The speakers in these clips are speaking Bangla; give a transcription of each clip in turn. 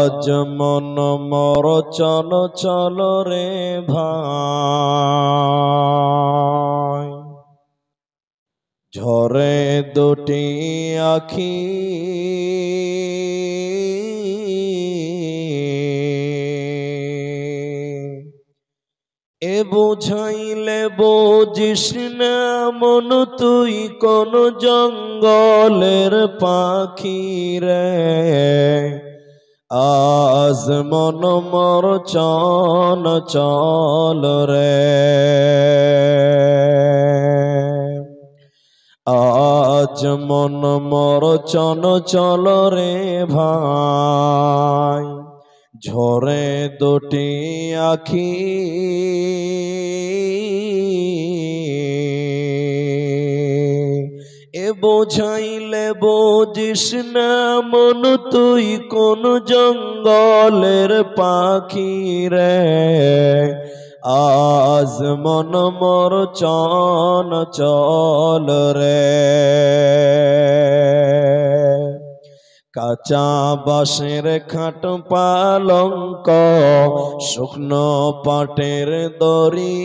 আজ মন মর চল চল রে ভাই, ঝরে দুটি আখি এ বুঝাইলে বুঝিস না মন তুই কোন জঙ্গলের পাখি রে। আজ মন মর চল চল রে, আজ মন মর চল চল রে ভাই, ঝরে দুটি আখি এ বোঝাইলে বুঝিস না মন তুই কোন জঙ্গলের পাখি রে। আজ মন মর চল চল রে, কাঁচা বাঁশের খাট পালঙ্ক শুকনো পাটের দড়ি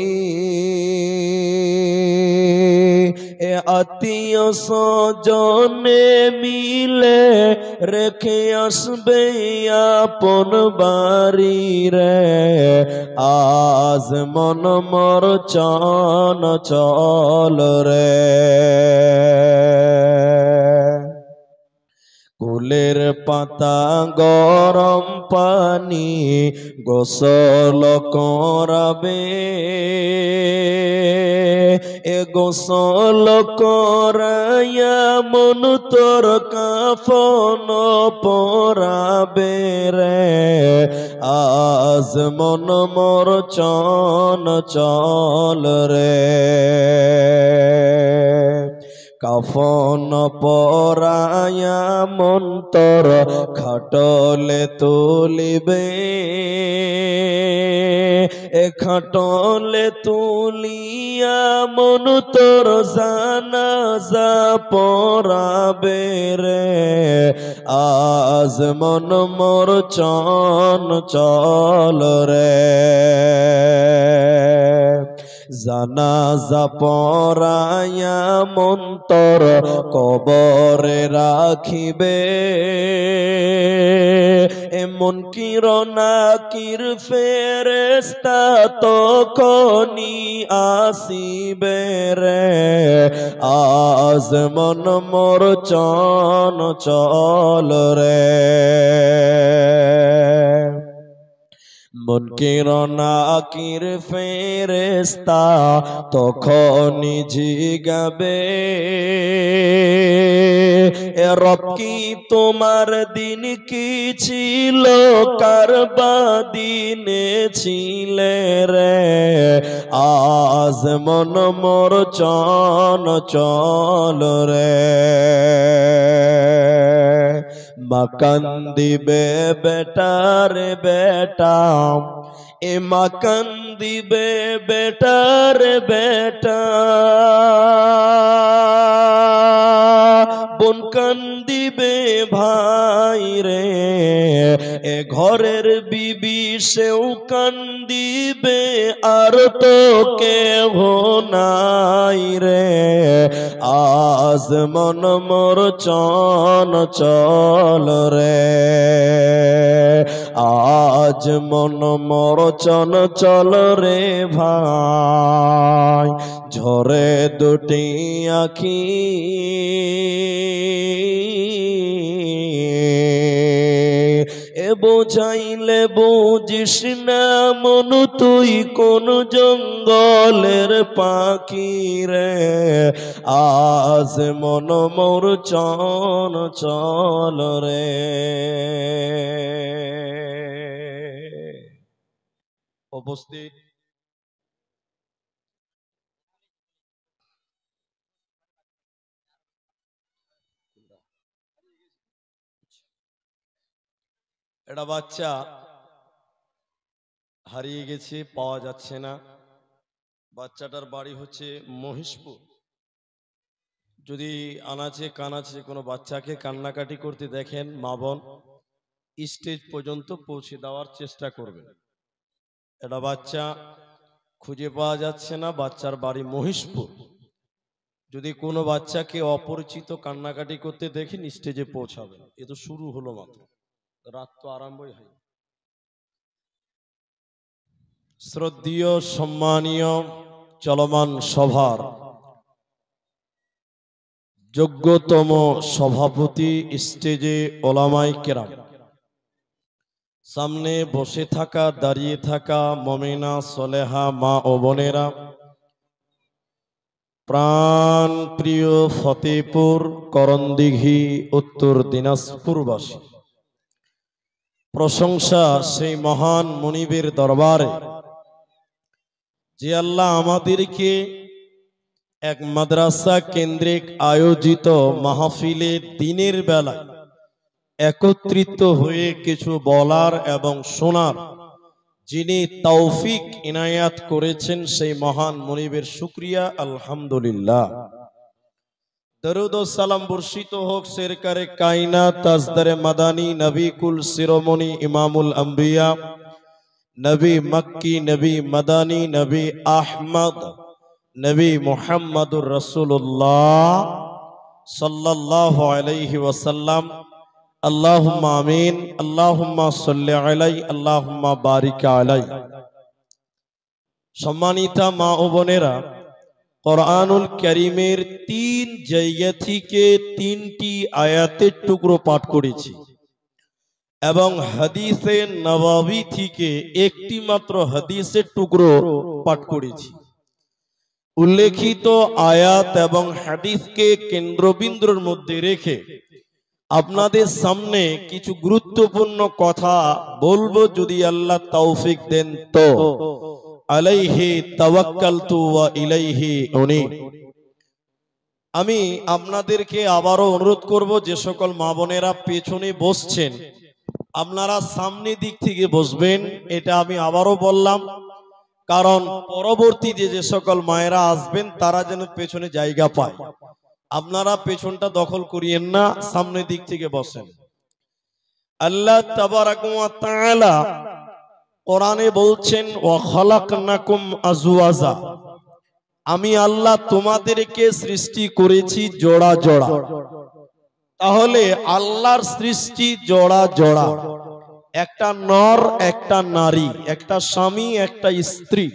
এ আত্মীয় স্বজনে মিলে রেখে আসবে আপন বাড়ি রে। আজ মন মর চল চল রে, কুলের পাতা গরম পানি গোসল করাবে, এ গোসল করাইয়া মন তোর কাফন পরাবে রে। আজ মন মর চল চল রে, কাফন পরায়া মন তোর খাটলে তুলিবে, এ খাটলে তুলিয়া মন তোর জানাজা পড়াবে রে। আজ মন মোর চল চল রে, জানাজা পড়ায়া মন তোর কবরে রাখিবে, এমন কিরণাকির ফেরেশতা তখনই আসিবে রে। আজ মন মোর চল চল রে, মন কিরণাকির ফেরেশতা তখনই জিগাবে, এ রব কি তোমার দিন কি ছিল, কার দিনে ছিলে রে। আজ মন মোর চল চল রে, মা কান্দিবে বেটার বেটা, এ মা কান্দিবে বেটার বেটা, বোন কান্দিবে ভাই রে, এ ঘরের বিবি সেও কান্দিবে আর তো কেহ নাই রে। আজ মন মোর চল চল রে, আজ মন মোর চল চল রে ভাই, ঝরে দুটি আখি এ বোঝাইলে বুঝিস না মন তুই কোন জঙ্গলের পাখি রে। আজ মন মোর চল চল রে। উপস্থিত একটা বাচ্চা হারিয়ে গেছে, পাওয়া যাচ্ছে না। বাচ্চাটার বাড়ি হচ্ছে মহিষপুর। যদি আনাচে কানাচে কোনো বাচ্চাকে কান্নাকাটি করতে দেখেন মা বোন, স্টেজ পর্যন্ত পৌঁছে দেওয়ার চেষ্টা করবেন। এটা বাচ্চা খুঁজে পাওয়া যাচ্ছে না, বাচ্চার বাড়ি মহিষপুর। যদি কোনো বাচ্চাকে অপরিচিত কান্নাকাটি করতে দেখেন স্টেজে পৌঁছাবেন। এ তো শুরু হলো মাত্র, রাত তো আরম্ভই হয়। শ্রদ্ধেয় সম্মানীয় চলমান সভার যোগ্যতম সভাপতি স্টেজে ওলামায়ে কেরাম, সামনে বসে থাকা দাঁড়িয়ে থাকা মুমিনা সলেহা মা ও বোনেরা, প্রাণ প্রিয় ফতেপুর করণদিঘি উত্তর দিনাজপুরবাসী, প্রশংসা সেই মহান মুনিবের দরবারে যে আল্লাহ আমাদেরকে এক মাদ্রাসা কেন্দ্রিক আয়োজিত মাহফিলে দিনের বেলায় একত্রিত হয়ে কিছু বলার এবং শোনার যিনি তৌফিক ইনায়াত করেছেন সেই মহান মুনিবের শুকরিয়া আলহামদুলিল্লাহ। দরুদ ও সালাম বর্ষিত হোক সরকারে কায়নাত তাজদারে মাদানী নবী কুল শিরোমণি ইমামুল আম্বিয়া নবী মক্কি নবী মাদানী নবী আহমদ নবী মুহাম্মদুর রাসূলুল্লাহ সাল্লাল্লাহু আলাইহি ওয়াসাল্লাম। আল্লাহুম্মা আমিন। আল্লাহুম্মা সাল্লি আলাইহি আল্লাহুম্মা বারিক আলাইহি। সম্মানিতা মা ও বোনেরা, কোরআনুল কারীমের 3 জায়গা থেকে 3টি আয়াতের টুকরো পাঠ করেছি এবং হাদিসে নববী থেকে একটি মাত্র হাদিসের টুকরো পাঠ করেছি। উল্লেখিত আয়াত এবং হাদিসকে কেন্দ্রবিন্দুর মধ্যে রেখে আপনাদের সামনে কিছু গুরুত্বপূর্ণ কথা বলবো, যদি আল্লাহ তৌফিক দেন তো। আলাইহি তাওয়াক্কালতু ওয়া ইলাইহি উনীব। আমি আপনাদেরকে আবারও অনুরোধ করব, যে সকল মা বোনেরা পেছনে বসছেন আপনারা সামনের দিক থেকে বসবেন। এটা আমি আবারও বললাম, কারণ পরবর্তীতে যে সকল মায়েরা আসবেন তারা যেন পেছনে জায়গা পায়। আপনারা পেছনটা দখল করিয়েন না, সামনের দিক থেকে বসেন। আল্লাহ তাবারাক ওয়া তাআলা কোরআনে বলছেন, ওয়া খালাকনাকুম আজওয়াজা, আমি আল্লাহ তোমাদেরকে সৃষ্টি করেছি জোড়া জোড়া। তাহলে আল্লাহর সৃষ্টি জোড়া জোড়া, একটা নর একটা নারী, একটা স্বামী একটা স্ত্রী।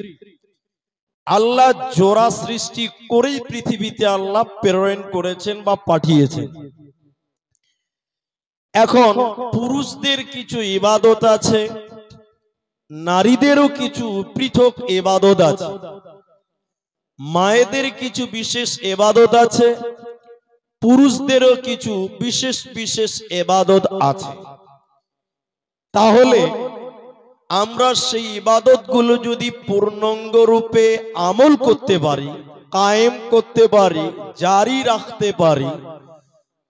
আল্লাহ জোড়া সৃষ্টি করেই পৃথিবীতে আল্লাহ প্রেরণ করেছেন বা পাঠিয়েছেন। এখন পুরুষদের কিছু ইবাদত আছে, নারীদেরও কিছু পৃথক ইবাদত আছে, মায়েদের কিছু বিশেষ ইবাদত আছে, পুরুষদেরও কিছু বিশেষ বিশেষ ইবাদত আছে। তাহলে আমরা সেই ইবাদতগুলো যদি পূর্ণাঙ্গ রূপে আমল করতে পারি, কায়েম করতে পারি, জারি রাখতে পারি,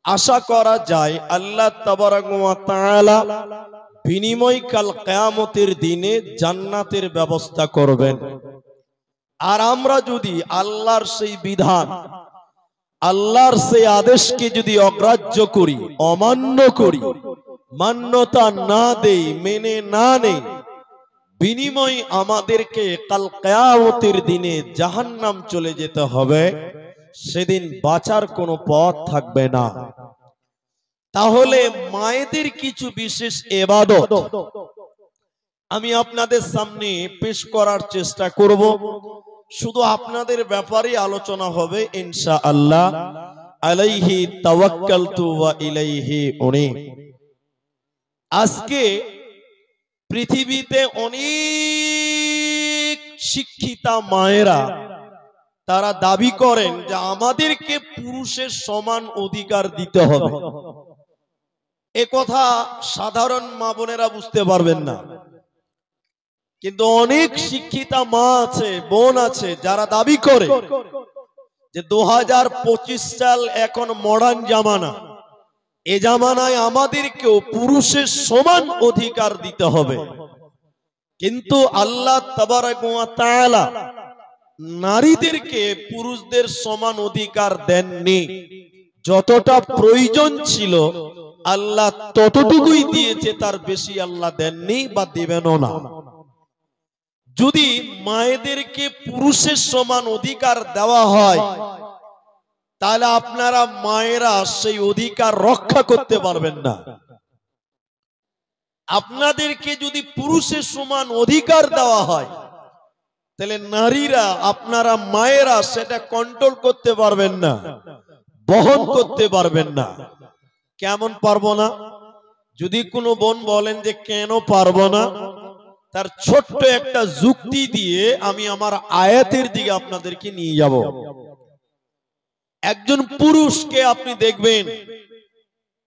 আশা করা যায় আল্লাহ তাবারাক ওয়া তাআলা বিনিময় কাল কিয়ামতের দিনে জান্নাতের ব্যবস্থা করবেন। আর আমরা যদি আল্লাহর সেই বিধান, আল্লাহর সেই আদেশকে যদি অগ্রাহ্য করি, অমান্য করি, মান্যতা না দেই, মেনে না নেই, বিনিময় আমাদেরকে কাল কিয়ামতের দিনে জাহান্নাম চলে যেতে হবে। সেদিন বাঁচার কোনো পথ থাকবে না। তাহলে মায়েদের কিছু বিশেষ ইবাদত আমি আপনাদের সামনে পেশ করার চেষ্টা করব। শুধু আপনাদের ব্যাপারে আলোচনা হবে ইনশাআল্লাহ। আলাইহি তাওয়াক্কালতু ওয়া ইলাইহি উনীব। আজকে পৃথিবীতে অনেক শিক্ষিতা মায়েরা তারা দাবি করেন যে আমাদেরকে পুরুষের সমান অধিকার দিতে হবে। এ কথা সাধারণ মা বোনেরা বুঝতে পারবেন না, কিন্তু অনেক শিক্ষিতা মা আছে, বোন আছে, যারা দাবি করে যে 2025 সাল এখন মডার্ন জামানা, এ জামানায় আমাদেরকেও পুরুষের সমান অধিকার দিতে হবে। কিন্তু আল্লাহ তাবারাক ওয়া তাআলা নারীদেরকে পুরুষদের সমান অধিকার দেননি। যতটা প্রয়োজন ছিল আল্লাহ ততটুকুই দিয়েছে, তার বেশি আল্লাহ দেননি বা দিবেনও না। যদি মায়েদেরকে পুরুষের সমান অধিকার দেওয়া হয়, তাহলে আপনারা মায়েরা সেই অধিকার রক্ষা করতে পারবেন না। আপনাদেরকে যদি পুরুষের সমান অধিকার দেওয়া হয়, তাহলে নারীরা, আপনারা মায়েরা সেটা কন্ট্রোল করতে পারবেন না, বহন করতে পারবেন না। কেমন পারবো না? যদি কোনো বোন বলেন যে কেন পারবো না, তার ছোট্ট একটা যুক্তি দিয়ে আমি আমার আয়াতের দিকে আপনাদেরকে নিয়ে যাব। একজন পুরুষকে আপনি দেখবেন,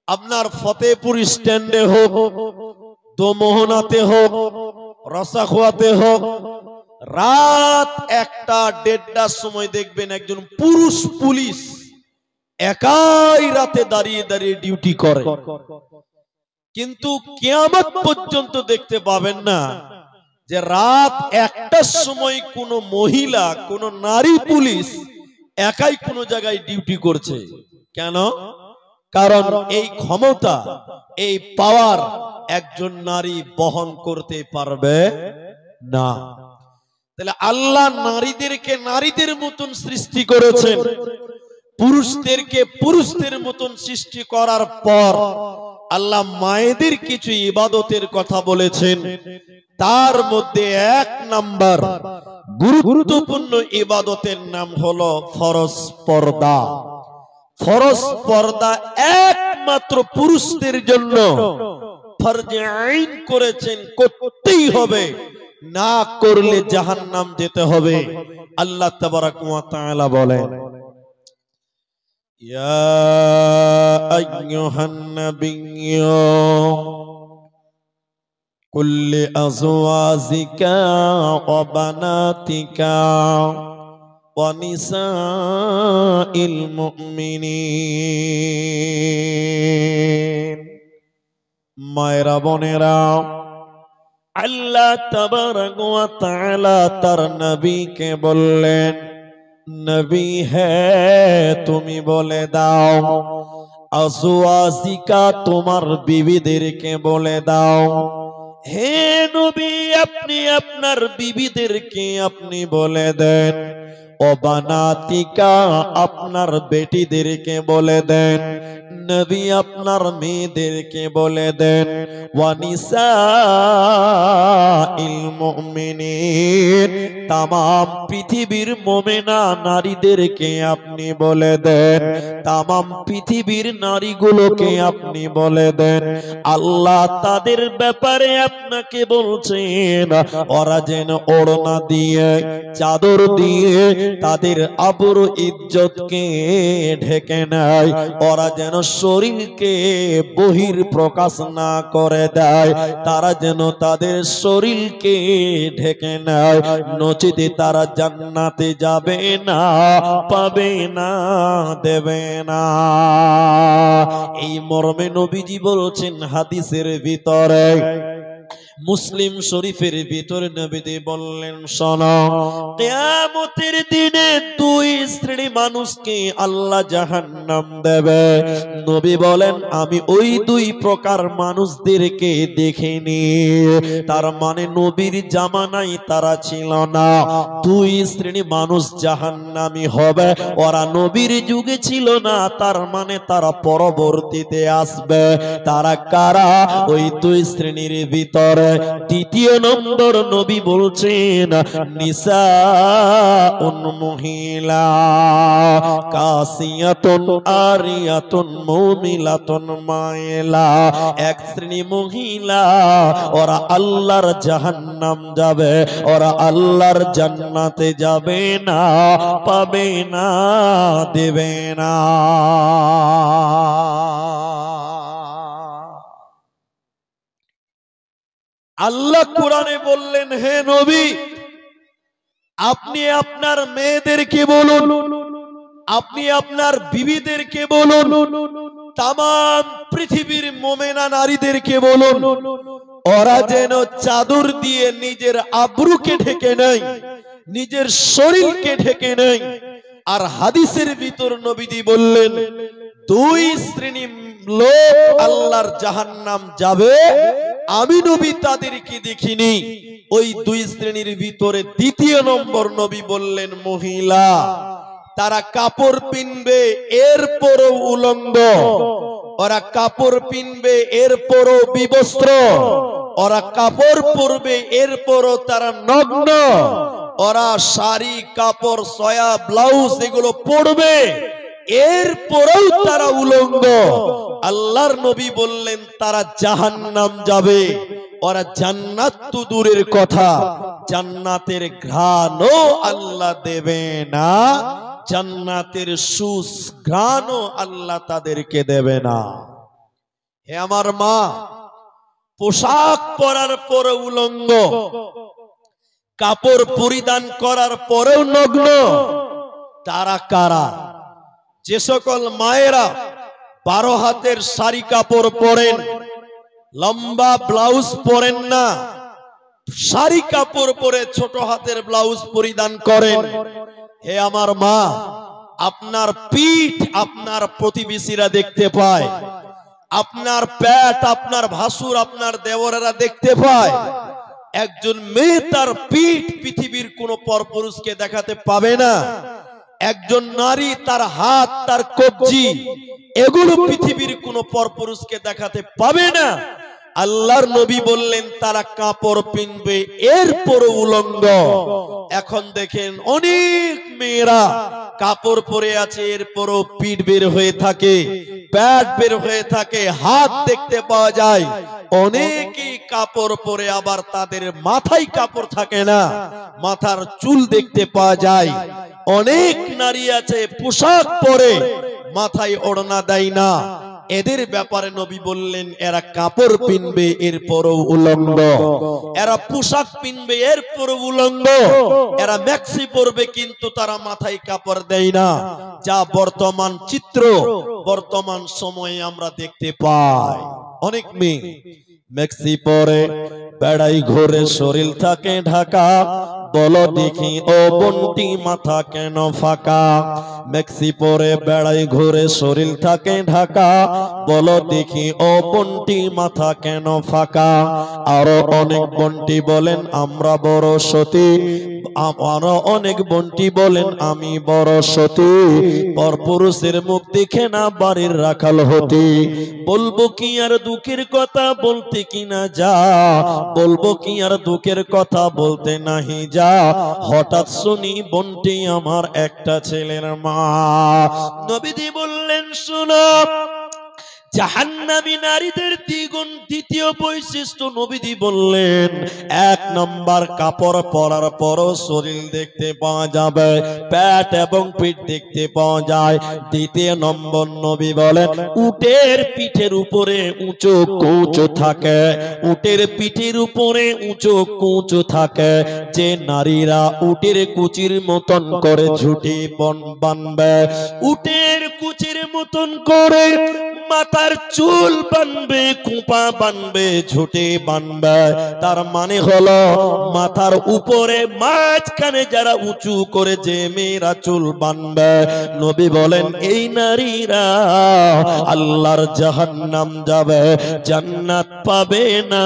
আপনার ফতেপুর স্ট্যান্ডে হোক, দোমোহনাতে হোক, রসাখোয়াতে হোক, রাত 1টা-1:30টার সময় দেখবেন একজন পুরুষ পুলিশ একাই রাতে দাঁড়িয়ে দাঁড়িয়ে ডিউটি করে। কিন্তু কিয়ামত পর্যন্ত দেখতে পাবেন না যে রাত 1টার সময় কোন মহিলা, কোন নারী পুলিশ একাই কোন জায়গায় ডিউটি করছে। কেন? কারণ এই ক্ষমতা, এই পাওয়ার একজন নারী বহন করতে পারবে না। তাহলে আল্লাহ নারীদেরকে নারীদের মতন সৃষ্টি করেছেন, পুরুষদেরকে পুরুষদের মতন সৃষ্টি করার পর আল্লাহ মায়েদের কিছু ইবাদতের কথা বলেছেন। তার মধ্যে 1 নাম্বার গুরুত্বপূর্ণ ইবাদতের নাম হলো ফরজ পর্দা। ফরজ পর্দা একমাত্র পুরুষদের জন্য ফরজে আইন করেছেন, করতেই হবে, না করলে জাহান্নাম যেতে হবে। আল্লাহ তাবারাক ওয়া তাআলা বলেন, ইয়া আইয়ুহান নাবিয়্যু কুল্লি আজওয়াজিকা ওয়া বানাতিকা ওয়া নিসাইল মুমিনিন। মায়েরা, বোনেরা, আল্লাহ তাবারাক ওয়া তাআলা তার নবীকে বললেন, নবী হ্যাঁ তুমি বলে দাও, আজওয়াজিকা তোমার বিবিদেরকে বলে দাও। হে নবী, আপনি আপনার বিবিদেরকে আপনি বলে দেন। ও বানাতিকা, আপনার বেটিদেরকে বলে দেন। নবী আপনার মেয়েদেরকে বলে দেন। ওয়া নিসাইল মুমিনিন, তামাম পৃথিবীর মুমিনা নারীদেরকে আপনি বলে দেন। তামাম পৃথিবীর নারীগুলোকে আপনি বলে দেন। আল্লাহ তাদের ব্যাপারে আপনাকে বলছেন, ওরা যেন ওড়না দিয়ে, চাদর দিয়ে তাদের আবরু ইজ্জতকে ঢেকে নেয়। ওরা যেন শরীরকে বহির প্রকাশ না করে দেয়। তারা যেন তাদের শরীরকে ঢেকে নেয়, নচিতে তারা জান্নাতে যাবে না, পাবে না, দেবে না। এই মর্মে নবীজি বলছেন হাদিসের ভিতরে, মুসলিম শরীফের ভিতরে নবীজি বললেন, শোনো, কিয়ামতের দিনে 2 শ্রেণী মানুষকে আল্লাহ জাহান্নাম দেবে। নবী বলেন, আমি ওই 2 প্রকার মানুষদেরকে দেখিনি। তার মানে নবীর জামানায় তারা ছিল না। 2 শ্রেণী মানুষ জাহান্নামী হবে, ওরা নবীর যুগে ছিল না, তার মানে তারা পরবর্তীতে আসবে। তারা কারা? ওই 2 শ্রেণীর ভিতরে দ্বিতীয় নম্বর নবী বলছেন, নিসাউন, মহিলা, কাসিয়াতুন আরিয়াতুন মুমিলাতুন মাইলা। 1 শ্রেণী মহিলা, ওরা আল্লাহর জাহান্নাম যাবে, ওরা আল্লাহর জান্নাতে যাবে না, পাবে না, দেবে না। আল্লাহ কোরআনে বললেন, হে নবী, আপনি আপনার মেয়েদেরকে বলুন, আপনি আপনার বিবিদেরকে বলুন, তামাম পৃথিবীর মুমিনা নারীদেরকে বলুন, ওরা যেন চাদর দিয়ে নিজের আবরুকে ঢেকে নেয়, নিজের শরীরকে ঢেকে নেয়। আর হাদিসের ভিতর নবীজি বললেন, 2 শ্রেণী লোক আল্লাহর জাহান্নাম যাবে, আমি নবী তাদেরকে দেখিনি। ওই দুই শ্রেণীর ভিতরে দ্বিতীয় নম্বর নবী বললেন মহিলা, তারা কাপড় পিনবে এরপরও উলঙ্গ, ওরা কাপড় পিনবে এরপরও বিবস্ত্র, ওরা কাপড় পরবে এরপরও তারা নগ্ন, ওরা শাড়ি কাপড় সয়া ব্লাউজ এগুলো পরবে এরপরেও তারা উলঙ্গ। আল্লাহর নবী বললেন তারা জাহান্নাম যাবে। ওরা জান্নাত তো দূরের কথা, জান্নাতের ঘ্রাণও আল্লাহ দেবে না, জান্নাতের সুঘ্রাণও আল্লাহ তাদেরকে দেবে না। হে আমার মা, পোশাক পরার পরে উলঙ্গ, কাপড় পরিধান করার পরেও নগ্ন, তারা কারা? যে সকল মায়েরা 12 হাতের শাড়ি কাপড় পরেন, লম্বা ব্লাউজ পরেন না, শাড়ি কাপড় পরে ছোট হাতের ব্লাউজ পরিধান করেন, হে আমার মা, আপনার পিঠ আপনার প্রতিবেশীরা দেখতে পায়, আপনার পেট আপনার ভাসুর আপনার দেওরেরা দেখতে পায়। একজন মেয়ে তার পিঠ পৃথিবীর কোন পরপুরুষকে দেখাতে পাবে না। একজন নারী তার হাত তার কবজি এগুলো পৃথিবীর কোন পরপুরুষকে দেখাতে পাবে না। আল্লাহর নবী বললেন তারা কাপড় পিনবে এরপরও উলঙ্গ। এখন দেখেন অনেক মেয়েরা কাপড় পরে আছে এরপরও পিঠ বের হয়ে থাকে, পেট বের হয়ে থাকে, হাত দেখতে পাওয়া যায়। অনেকেই কাপড় পরে আবার তাদের মাথায় কাপড় থাকে না, মাথার চুল দেখতে পাওয়া যায়। অনেক নারী আছে পোশাক পরে মাথায় ওড়না দেয় না, এদের ব্যাপারে নবী বললেন এরা কাপড় পিনবে এরপরও উলঙ্গ, এরা পোশাক পিনবে এরপরও উলঙ্গ, এরা ম্যাক্সি পরবে কিন্তু তারা মাথায় কাপড় দেয় না। যা বর্তমান চিত্র, বর্তমান সময়ে আমরা দেখতে পাই। অনেক মেয়ে ম্যাক্সি পরে বেড়াই ঘুরে শরীর থাকে ঢাকা, বলো দেখি ও বন্টি মাথা কেন ফাঁকা। ম্যাক্সি পরে বেড়াই ঘুরে শরীর থাকে ঢাকা, বলো দেখি ও বন্টি মাথা কেন ফাঁকা। আরো অনেক বন্টি বলেন আমরা বড় সতী, আরো অনেক বন্টি বলেন আমি বড় সতী, পরপুরুষের মুখ দেখে না বাড়ির রাখাল হতি। বলবো কি আর দুঃখের কথা বলতে কিনা যা, বলবো কি আর দুঃখের কথা বলতে নাহি যা। হঠাৎ শুনি বন্টি আমার একটা ছেলের মা। নবীজি বললেন শোনো, জাহান্নামী নারীদের দ্বিতীয় বৈশিষ্ট্য নবীজি বললেন, 1 নম্বর কাপড় পরার পরও শরীর দেখতে পাওয়া যাবে, পেট এবং পিঠ দেখতে পাওয়া যায়। 2 নম্বর নবী বলেন উটের পিঠের উপরে উঁচু কুঁচু থাকে, উটের পিঠের উপরে উঁচু কুঁচু থাকে। যে নারীরা উটের কুচির মতন করে ঝুঁটি বানবে, উটের কুচির মতন করে মাথার চুল বানবে, খোঁপা বানবে, ঝুঁটি বানবে, তার মানে হলো মাথার উপরে মাঝখানে যারা উঁচু করে যে মেয়েরা চুল বানবে, নবী বলেন এই নারীরা আল্লাহর জাহান্নাম যাবে, জান্নাত পাবে না,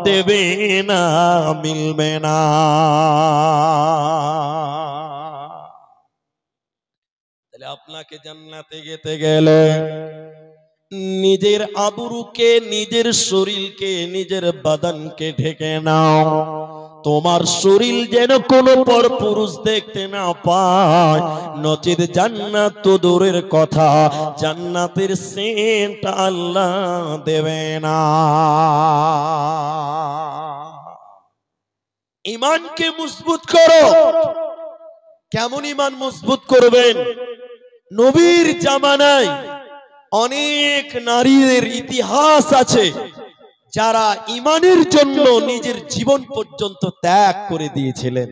দেবে না, মিলবে না। তাহলে আপনাকে জান্নাতে যেতে গেলে নিজের আবরুকে, নিজের শরীরকে, নিজের বাদানকে ঢেকে নাও। তোমার শরীর যেন কোনো পরপুরুষ দেখতে না পায়, নচিত জান্নাত তো দূরের কথা, জান্নাতের সেন্ট আল্লাহ দেবে না। ঈমানকে মজবুত করো। কেমন ঈমান মজবুত করবেন? নবীর জামানায় অনেক নারীদের ইতিহাস আছে যারা ঈমানের জন্য নিজের জীবন পর্যন্ত ত্যাগ করে দিয়েছিলেন,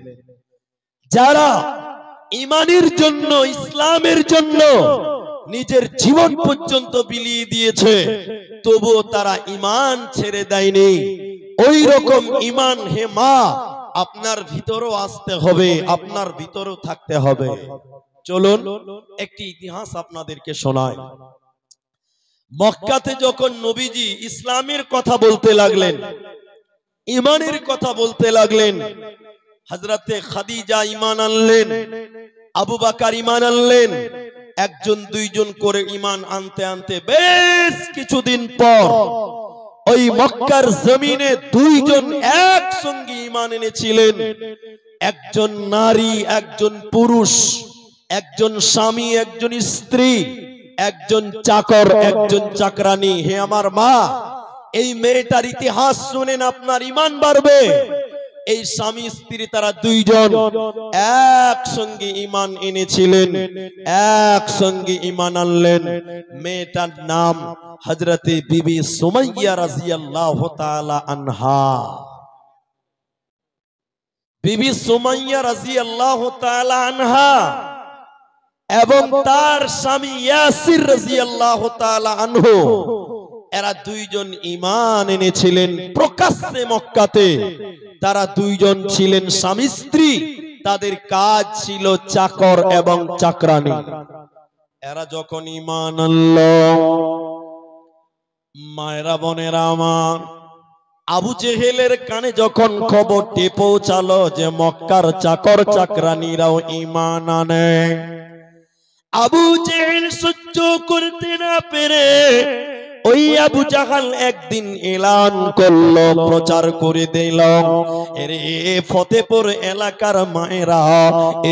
যারা ঈমানের জন্য, ইসলামের জন্য নিজের জীবন পর্যন্ত বিলিয়ে দিয়েছে, তবুও তারা ঈমান ছেড়ে দেয়নি। ওই রকম ঈমান হে মা আপনার ভিতরেও আসতে হবে, আপনার ভিতরেও থাকতে হবে। চলুন একটি ইতিহাস আপনাদেরকে শোনাই। মক্কাতে যখন নবীজি ইসলামের কথা বলতে লাগলেন, ঈমানের কথা বলতে লাগলেন, হযরতে খাদিজা ঈমান আনলেন, আবু বকর ঈমান আনলেন, একজন দুইজন করে ঈমান আনতে আনতে বেশ কিছুদিন পর ওই মক্কার জমিনে দুইজন একসঙ্গে ঈমান এনেছিলেন। একজন নারী, একজন পুরুষ, একজন স্বামী, একজন স্ত্রী, একজন চাকর, একজন চাকরানী। হে আমার মা, এই মেয়েটার ইতিহাস শুনেন, আপনার ঈমান বাড়বে। এই স্বামী স্ত্রী তারা দুইজন একসঙ্গে ঈমান এনেছিলেন, একসঙ্গে ঈমান আনলেন। মেয়েটার নাম হযরতে বিবি সুমাইয়া রাদিয়াল্লাহু তাআলা আনহা। বিবি সুমাইয়া রাদিয়াল্লাহু তাআলা আনহা এবং তার স্বামী ইয়াসির রাদিয়াল্লাহু তাআলা আনহু, এরা দুইজন ঈমান এনেছিলেন প্রকাশ্যে মক্কাতে। তারা দুইজন ছিলেন স্বামী স্ত্রী, তাদের কাজ ছিল চাকর এবং চাকরানী। এরা যখন ঈমান আনলো, মায়েরা বোনেরা আমার, আবু জেহেলের কানে যখন খবরটি পৌঁছালো যে মক্কার চাকর চাকরানীরাও ঈমান আনে, আবু জেহেল সহ্য করতে না পেরে ওই আবু জাহাল একদিন এলান করলো, প্রচার করে দিল, এরে ফতেপুর এলাকার মায়েরা,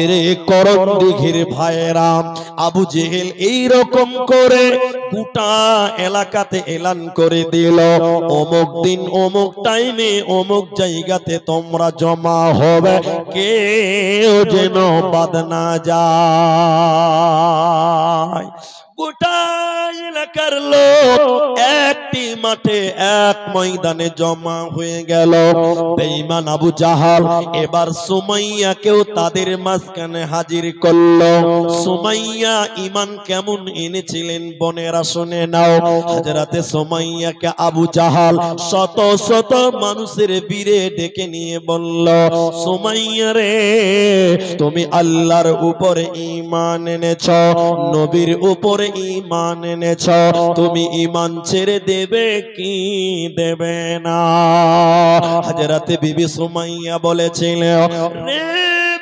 এরে করণদিঘির ভাইয়েরা, আবু জেহেল এই রকম করে গোটা এলাকাতে এলান করে দিল, অমুক দিন অমুক টাইমে অমুক জায়গাতে তোমরা জমা হবে, কেউ যেন বাদ না যায়। গোটা এলাকার লোক একটি মাঠে এক ময়দানে জমা হয়ে গেল। বেঈমান আবু জাহাল এবার সুমাইয়াকেও তাদের মাঝখানে হাজির করলো। সুমাইয়া ঈমান কেমন এনেছিলেন বোনেরা শুনে নাও। হযরতে সুমাইয়াকে আবু জাহাল শত শত মানুষের ভিড়ে ডেকে নিয়ে বলল, সুমাইয়া রে, তুমি আল্লাহর উপরে ঈমান এনেছো, নবীর উপরে ঈমান এনেছ, তুমি ঈমান ছেড়ে দেবে কি দেবে না? হযরতে বিবি সুমাইয়া বলেছিলেন, রে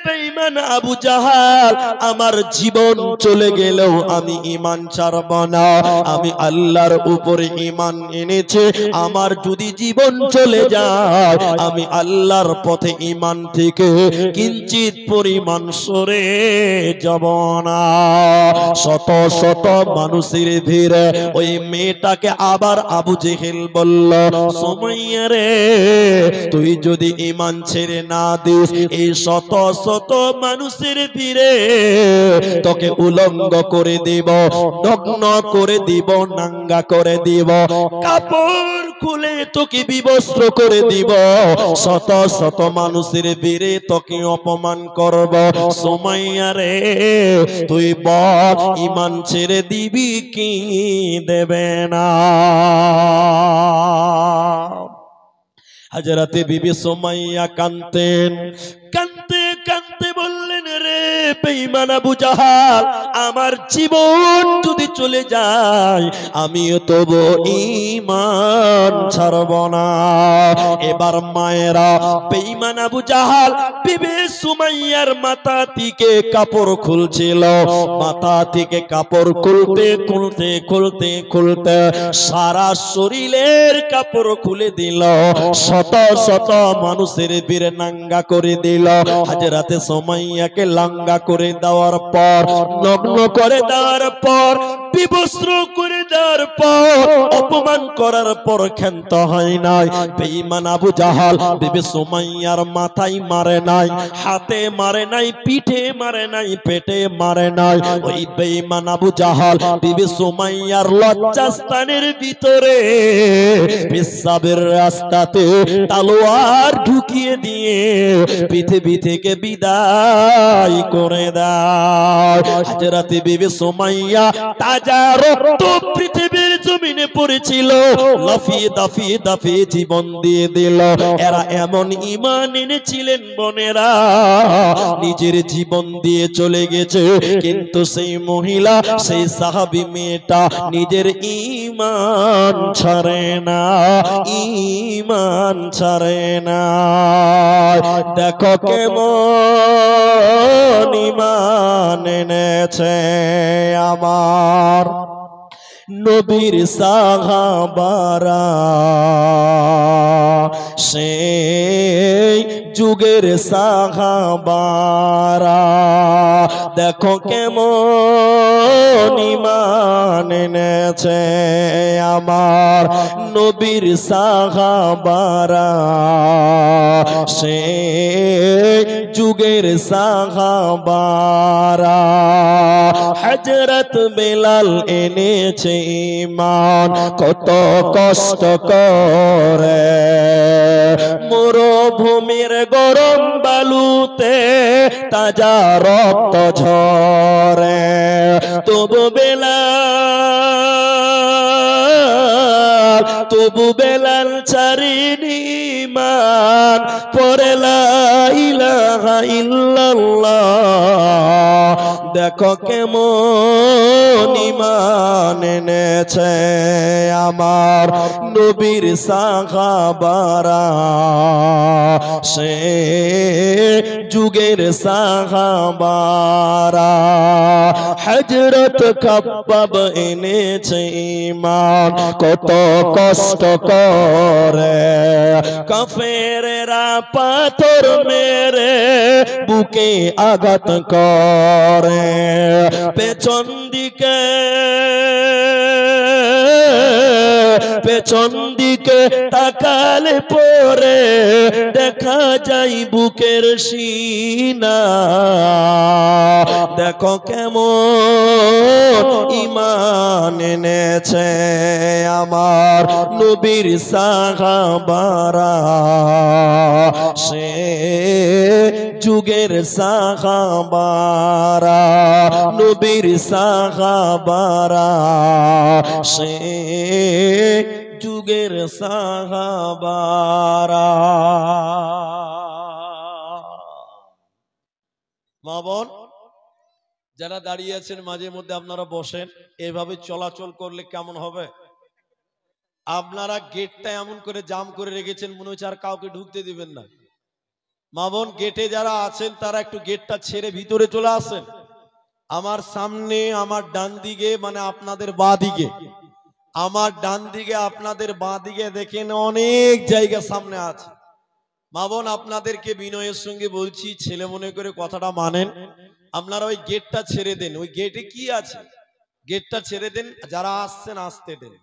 বেঈমান আবু জাহাল, আমার জীবন চলে গেলেও আমি ঈমান ছাড়ব না। আমি আল্লাহর উপরে ঈমান এনেছি, আমার যদি জীবন চলে যায় আমি আল্লাহর পথে ঈমান থেকে কিঞ্চিত পরিমাণ সরে যাব না। শত শত মানুষের ভিড়ে ওই মেয়েটাকে আবার আবু জেহেল বলল, সুমাইয়া রে, তুই যদি ঈমান ছেড়ে না দিস, এই শত শত মানুষের ভিড়ে তোকে উলঙ্গ করে দিব, নগ্ন করে দিব, নাঙ্গা করে দিব, কাপড় খুলে তোকে বিবস্ত্র করে দিব, শত শত মানুষের ভিড়ে তোকে অপমান করব। সুমাইয়া রে, তুই বল ঈমান ছেড়ে দিবি কি দেবে না? হযরতে বিবি সুমাইয়া কাঁদতেন, কাঁদতে কাঁদতে বললেন, রে বেঈমান আবু জাহাল, আমার জীবন যদি চলে যায় আমিও তবু ঈমান ছাড়ব না। এবার মায়েরা বেঈমান আবু জাহাল বিবি সুমাইয়ার মাথা থেকে কাপড় খুলছিল, মাথা থেকে কাপড় খুলতে খুলতে খুলতে খুলতে সারা শরীরের কাপড় খুলে দিল, শত শত মানুষের ভিড়ে নাঙ্গা করে দিল। হযরতে সুমাইয়াকে লাঙ্গা করে দেওয়ার পর, নগ্ন করে দেওয়ার পর, বিবস্ত্র করে দেওয়ার পর, অপমান করার পর ক্ষান্ত হয় নাই। বেঈমান আবু জাহাল বিবি সুমাইয়ার মাথায় মারে নাই, হাতে মারে নাই, পিঠে মারে নাই, পেটে মারে নাই। ওই বেঈমান আবু জাহাল বিবি সুমাইয়ার লজ্জাস্থানের ভিতরে পেশাবের রাস্তাতে তলোয়ার ঢুকিয়ে দিয়ে পৃথিবী থেকে বিদায় করে দেয়। হযরতে বিবি সুমাইয়া তাজা রক্ত পৃথিবীর জমিনে পড়েছিল, লাফিয়ে দাফিয়ে দাফিয়ে জীবন দিয়ে দিল। এরা এমন ঈমান এনেছিলেন বোনেরা, নিজের জীবন দিয়ে চলে গেছে, কিন্তু সেই মহিলা, সেই সাহাবী মেয়েটা নিজের ঈমান ছাড়ে না, ঈমান ছাড়ে না। দেখো কেমন ঈমান এনেছে আমার নবীর সাহাবারা, সেই যুগের সাহাবারা। দেখো কেমন ঈমান এনেছে আমার নবীর সাহাবারা, সেই যুগের সাহাবারা। হযরত বেলাল এনেছে ঈমান কত কষ্ট করে, মরুভূমির গরম বালুতে তাজা রক্ত ঝরে, তবু বেলাল ছাড়েনি ঈমান, পড়ে লা ইলাহা ইল্লাল্লাহ। দেখো কেমন ঈমান এনেছে আমার নবীর সাহাবারা, সে যুগের সাহাবারা। হযরত খাব্বাব এনেছে ঈমান কত কষ্ট করে, কাফেররা পাথর মেরে বুকে আঘাত করে, পেছন দিকে তাকালে পরে দেখা যায় বুকের সিনা। দেখো কেমন ঈমান এনেছে আমার নবীর সাহাবারা, সে যুগের সাহাবারা, নবীর সাহাবারা, সে যুগের সাহাবারা। মা বোন যারা দাঁড়িয়ে আছেন, মাঝে মধ্যে আপনারা বসেন, এভাবে চলাচল করলে কেমন হবে? আপনারা গেটটা এমন করে জাম করে রেখেছেন, মনে হচ্ছে আর কাউকে ঢুকতে দিবেন না। মা বোন গেটে যারা আছেন তারা একটু গেটটা ছেড়ে ভিতরে চলে আসেন। আমার সামনে, আমার ডান দিকে, মানে আপনাদের বাঁ দিকে, আমার ডান দিকে আপনাদের বাঁ দিকে দেখেন অনেক জায়গা সামনে আছে। মা বোন আপনাদেরকে বিনয়ের সঙ্গে বলছি, ছেলে মনে করে কথাটা মানেন। আপনারা ওই গেটটা ছেড়ে দেন। ওই গেটে কি আছে, গেটটা ছেড়ে দেন, যারা আসছেন আসতে দেন।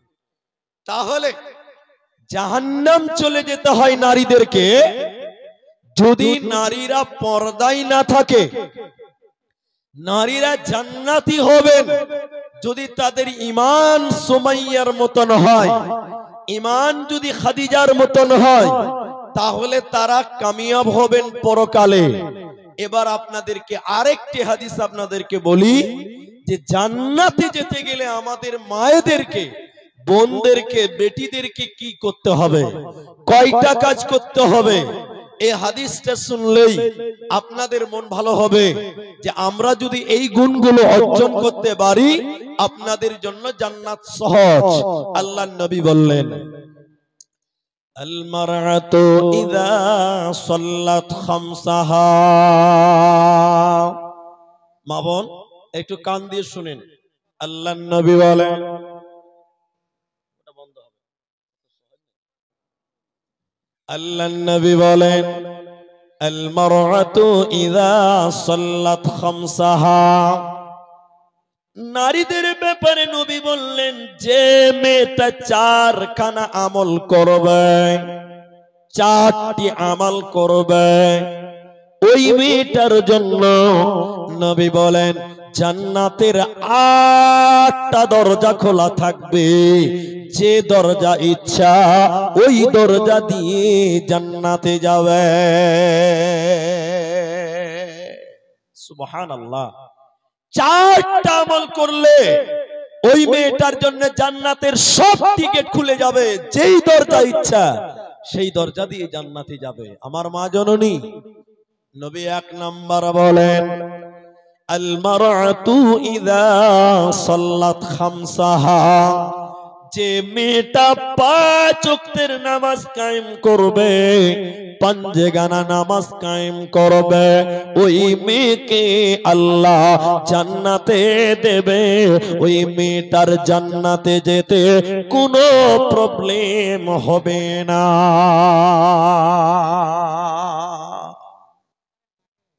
তাহলে জাহান্নাম চলে যেতে হয় নারীদেরকে, যদি নারীরা পর্দায় না থাকে, নারীরা জান্নাতি হবেন যদি তাদের ঈমান সুমাইয়ার মতন হয়, ঈমান যদি খাদিজার মতন হয়, তাহলে তারা কামিয়াব হবেন পরকালে। এবার আপনাদেরকে আরেকটি হাদিস আপনাদেরকে বলি, যে জান্নাতে যেতে গেলে আমাদের মায়েদেরকে, বোনদেরকে, বেটিদেরকে কি করতে হবে, কয়টা কাজ করতে হবে। এই হাদিসটা শুনলেই আপনাদের মন ভালো হবে যে আমরা যদি এই গুণগুলো অর্জন করতে পারি, আপনাদের জন্য জান্নাত সহজ। আল্লাহর নবী বললেন, আল মারআতু ইযা সাল্লাত খামসাহা। মা বোন একটু কান দিয়ে শুনেন, আল্লাহর নবী বলেন, আল্লাহর নবী বলেন, আল মারআতু ইযা সাল্লাত খামসাহা। নারীদের ব্যাপারে নবী বললেন, যে মেয়েটা চারখানা আমল করবে, চারটি আমল করবে, ওই মেয়েটার জন্য নবী বলেন জান্নাতের 8টা দরজা খোলা থাকবে। যে দরজা ইচ্ছা ওই দরজা দিয়ে জান্নাতে যাবে। সুবহানাল্লাহ। 4টা আমল করলে ওই মেয়েটার জন্য জান্নাতের সব টিকিট খুলে যাবে, যেই দরজা ইচ্ছা সেই দরজা দিয়ে জান্নাতে যাবে। আমার মা জননী নবী এক নাম্বার বলেন, আল মারআতু ইযা সাল্লাত খামসাহা, যে মেয়েটা 5 ওয়াক্তের নামাজ কায়েম করবে, পাঞ্জেগানা নামাজ কায়েম করবে, ওই মেয়েকে আল্লাহ জান্নাতে দেবে। ওই মেয়েটার জান্নাতে যেতে কোনো প্রবলেম হবে না।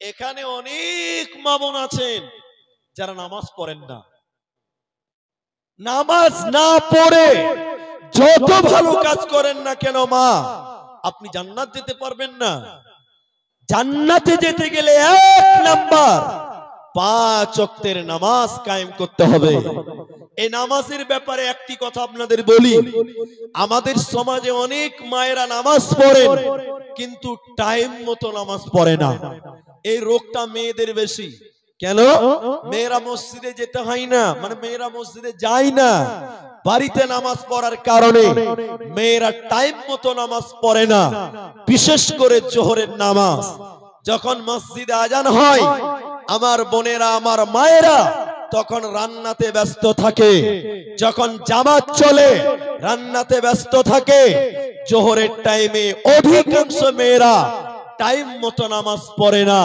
এখানে অনেক মা বোন আছেন যারা নামাজ পড়েন না। নামাজ না পড়ে যত ভালো কাজ করেন না কেন মা, আপনি জান্নাত যেতে পারবেন না। জান্নাতে যেতে গেলে 1 নাম্বার 5 ওয়াক্তের নামাজ কায়েম করতে হবে। এই নামাজের ব্যাপারে একটি কথা আপনাদের বলি, আমাদের সমাজে অনেক মায়েরা নামাজ পড়েন কিন্তু টাইম মতো নামাজ পড়ে না। এই রোগটা মেয়েদের বেশি। কেন? মেয়েরা মসজিদে যেতে হয় না, মানে মেয়েরা মসজিদে যায় না, বাড়িতে নামাজ পড়ার কারণে মেয়েরা টাইম মতো নামাজ পড়ে না। বিশেষ করে জোহরের নামাজ যখন মসজিদে আজান হয়, আমার বোনেরা আমার মায়েরা তখন রান্নাতে ব্যস্ত থাকে। যখন জামাত চলে রান্নাতে ব্যস্ত থাকে। জোহরের টাইমে অধিকাংশ মেয়েরা টাইম মতো নামাজ পড়ে না।